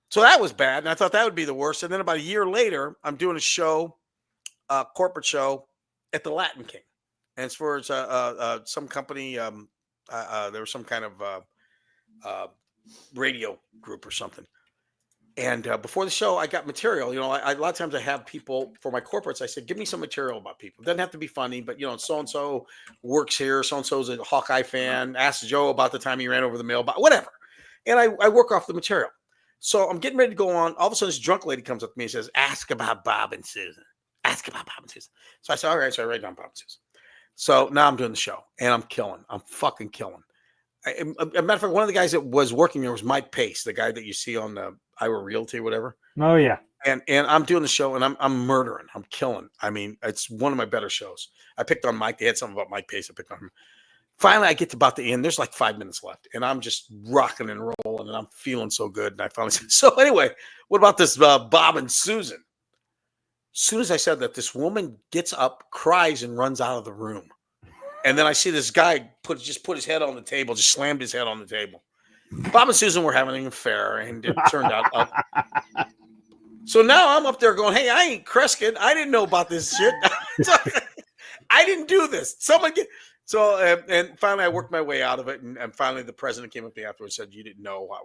So that was bad. And I thought that would be the worst. And then about a year later, I'm doing a show, corporate show at the Latin King. And it's for some company. There was some kind of radio group or something. And before the show, I got material. A lot of times I have people for my corporates. I said, "Give me some material about people. It doesn't have to be funny, but so-and-so works here. So-and-so's a Hawkeye fan. Ask Joe about the time he ran over the mailbox, whatever." And I work off the material. So I'm getting ready to go on. All of a sudden, this drunk lady comes up to me and says, "Ask about Bob and Susan. Ask about Bob and Susan." So I said, "All right." So I write down Bob and Susan. So now I'm doing the show, and I'm killing. I'm fucking killing. A matter of fact, one of the guys that was working there was Mike Pace, the guy that you see on the Iowa Realty or whatever. Oh yeah. And I'm doing the show, and I'm murdering. I'm killing. I mean, it's one of my better shows. I picked on Mike. They had something about Mike Pace. I picked on him. Finally, I get to about the end. There's like 5 minutes left, and I'm just rocking and rolling, and I'm feeling so good. And I finally said, "So anyway, what about this Bob and Susan?" As soon as I said that, this woman gets up, cries, and runs out of the room. And then I see this guy put his head on the table, just slammed his head on the table. Bob and Susan were having an affair, and it turned out. So now I'm up there going, "Hey, I ain't Kreskin. I didn't know about this shit. I didn't do this. So and finally I worked my way out of it, and finally the president came up to me afterwards and said, "You didn't know what."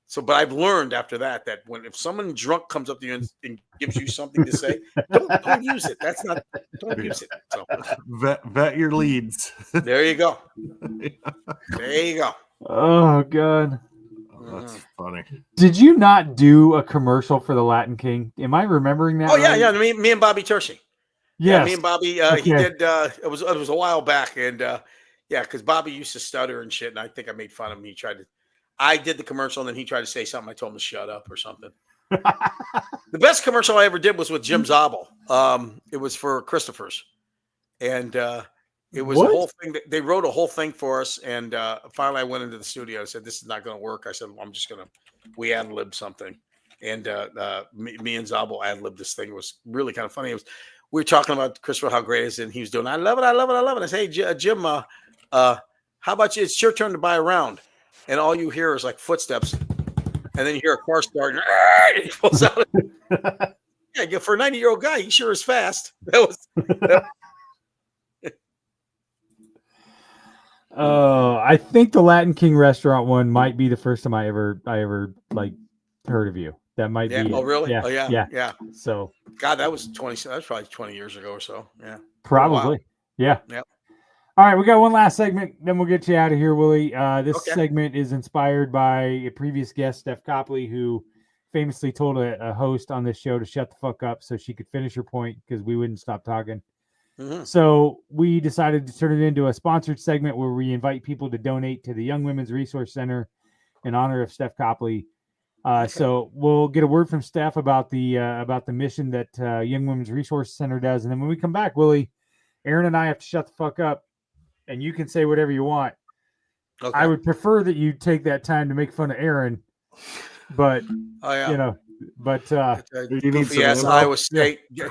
So, but I've learned after that if someone drunk comes up to you and gives you something to say, don't use it. Don't use it. So vet your leads. There you go. There you go. Oh God. Oh, that's funny. Did you not do a commercial for the Latin King? Am I remembering that? Oh yeah, right? yeah. Me and Bobby Tershi. Yes. Yeah, me and Bobby. Okay. He did. It was a while back, and yeah, because Bobby used to stutter and shit, and I think I made fun of him. I did the commercial, and then he tried to say something. I told him to shut up or something. The best commercial I ever did was with Jim Zabel. It was for Christopher's, and it was a whole thing. They wrote a whole thing for us, and finally I went into the studio. I said, "This is not going to work." I said, "I'm just going to." We ad-libbed something, and me and Zabel ad-libbed this thing. It was really kind of funny. We were talking about Christopher, how great it is, and he was doing, "I love it, I love it, I love it." I say, "Hey, Jim, how about you? It's your turn to buy a round." And all you hear is like footsteps, and then you hear a car start, and he pulls out. Yeah, for a 90-year-old guy, he sure is fast. I think the Latin King restaurant one might be the first time I ever like heard of you. That might Yeah. be Oh, it. really? Yeah. Oh, yeah. Yeah. Yeah. So God, that was probably 20 years ago or so. Yeah. probably. Yeah. Yeah. All right, we got one last segment, then we'll get you out of here, Willie. This Okay. segment is inspired by a previous guest, Steph Copley, who famously told a host on this show to shut the fuck up so she could finish her point because we wouldn't stop talking. Mm-hmm. So we decided to turn it into a sponsored segment where we invite people to donate to the Young Women's Resource Center in honor of Steph Copley. So we'll get a word from Steph about the mission that Young Women's Resource Center does, and then when we come back, Willie, Aaron and I have to shut the fuck up, and you can say whatever you want. Okay. I would prefer that you take that time to make fun of Aaron, but you know, but you need some yes, ammo? Iowa State. Yeah.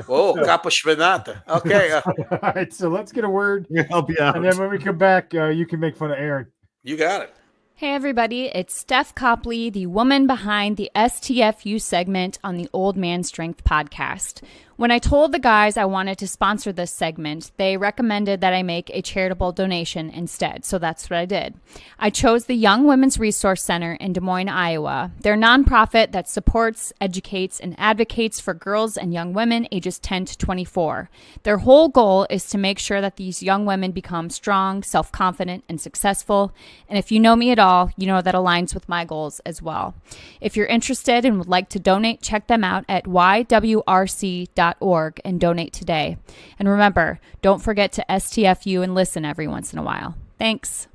Oh, Capo Spinata. Okay. All right, so let's get a word, Help you out. and then when we come back, you can make fun of Aaron. You got it. Hey everybody, it's Steph Copley, the woman behind the STFU segment on the Old Man Strength podcast. When I told the guys I wanted to sponsor this segment, they recommended that I make a charitable donation instead, so that's what I did. I chose the Young Women's Resource Center in Des Moines, Iowa. They're a nonprofit that supports, educates, and advocates for girls and young women ages 10 to 24. Their whole goal is to make sure that these young women become strong, self-confident, and successful. And if you know me at all, you know that aligns with my goals as well. If you're interested and would like to donate, check them out at ywrc.org and donate today. And remember, don't forget to STFU and listen every once in a while. Thanks.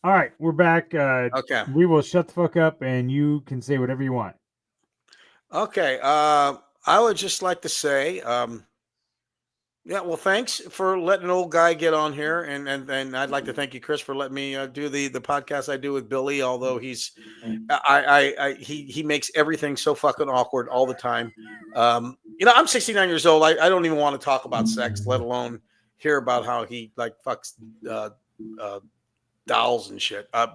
All right, we're back. Okay. We will shut the fuck up, and you can say whatever you want. Okay. I would just like to say, yeah, well, thanks for letting an old guy get on here, and I'd like to thank you, Chris, for letting me do the podcast I do with Billy. Although he makes everything so fucking awkward all the time. I'm 69 years old. I don't even want to talk about sex, let alone hear about how he like fucks dolls and shit. I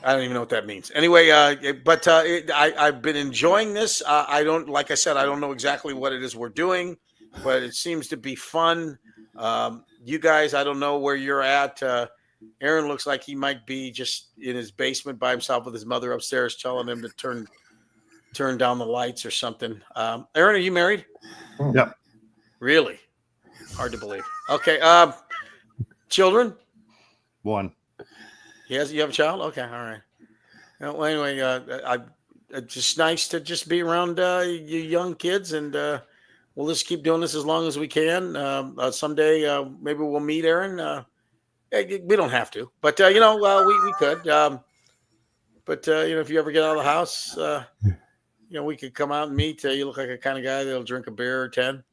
don't even know what that means. Anyway, but I've been enjoying this. Like I said, I don't know exactly what it is we're doing, but it seems to be fun. You guys, I don't know where you're at. Aaron looks like he might be just in his basement by himself with his mother upstairs telling him to turn down the lights or something. Aaron, are you married? Yep. Really? Hard to believe. Okay. Children? One. You have a child? Okay. All right. Well, anyway, it's just nice to just be around you young kids, and we'll just keep doing this as long as we can. Someday, maybe we'll meet Aaron. We don't have to, but we could. But if you ever get out of the house, we could come out and meet. You look like a kind of guy that'll drink a beer or 10,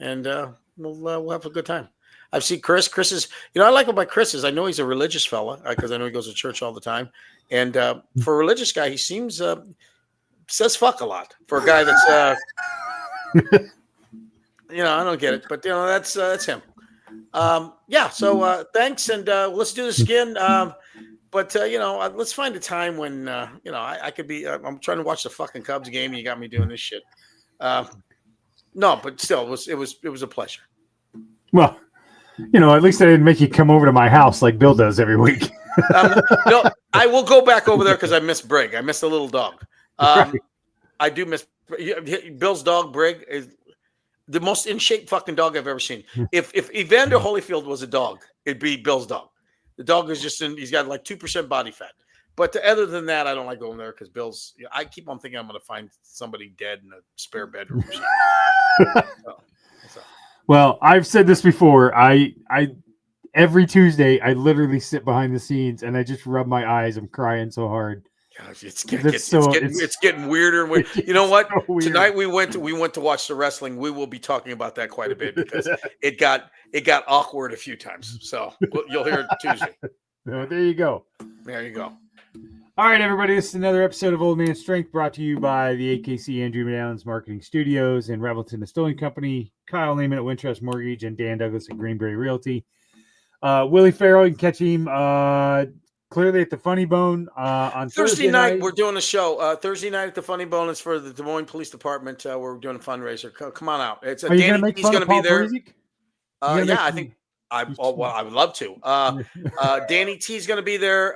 and we'll have a good time. I've seen Chris. Chris is, I like about Chris is I know he's a religious fella because I know he goes to church all the time. And for a religious guy, he seems says fuck a lot for a guy that's I don't get it, but that's him. So thanks, and let's do this again. But let's find a time when I could be. I'm trying to watch the fucking Cubs game. And you got me doing this shit. No, but still, it was a pleasure. Well, at least I didn't make you come over to my house like Bill does every week. No, I will go back over there because I miss Brig. I miss the little dog. Right. I do miss Bill's dog. Brig is the most in shape fucking dog I've ever seen. If Evander Holyfield was a dog, it'd be Bill's dog. The dog is he's got like 2% body fat. But other than that, I don't like going there because Bill's. I keep on thinking I'm going to find somebody dead in a spare bedroom. Or something. So. Well, I've said this before. I every Tuesday I literally sit behind the scenes and I just rub my eyes. I'm crying so hard. Gosh, it's getting weirder. You know what? So tonight we went to watch the wrestling. We will be talking about that quite a bit because it got awkward a few times. So you'll hear it Tuesday. Oh, there you go. There you go. All right, everybody. This is another episode of Old Man Strength brought to you by the AKC Andrew McAllen's Marketing Studios and Revelton Distilling Company, Kyle Lehman at Wintrust Mortgage, and Dan Douglas at Greenberry Realty. Willie Farrell, you can catch him clearly at the Funny Bone on Thursday night. We're doing a show. Thursday night at the Funny Bone is for the Des Moines Police Department. We're doing a fundraiser. Come on out. It's Are you going to make he's fun going of to be Paul there. Persic? I I would love to. Danny T's going to be there.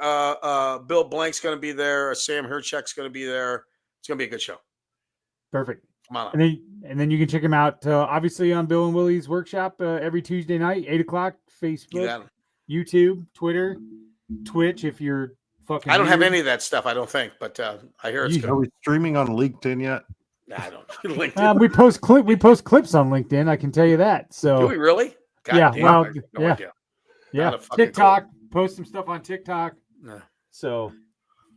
Bill Blank's going to be there. Sam Herchek's going to be there. It's going to be a good show. Perfect. Come on up. And then you can check him out, obviously, on Bill and Willie's workshop every Tuesday night, 8 o'clock, Facebook, YouTube, Twitter, Twitch, if you're fucking I don't have any of that stuff, I don't think, but I hear it's good. Are we streaming on LinkedIn yet? Nah, I don't. LinkedIn. We post clips on LinkedIn, I can tell you that. So do we really? God yeah, damn, well, no idea. Yeah. TikTok, post some stuff on TikTok. No. So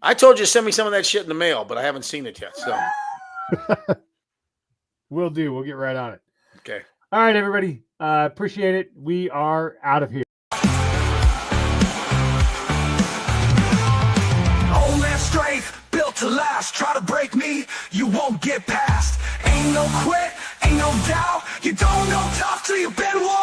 I told you to send me some of that shit in the mail, but I haven't seen it yet. So will do. We'll get right on it. Okay. All right, everybody. Appreciate it. We are out of here. Old man strength, built to last. Try to break me, you won't get past. Ain't no quit, ain't no doubt. You don't know tough till you've been one.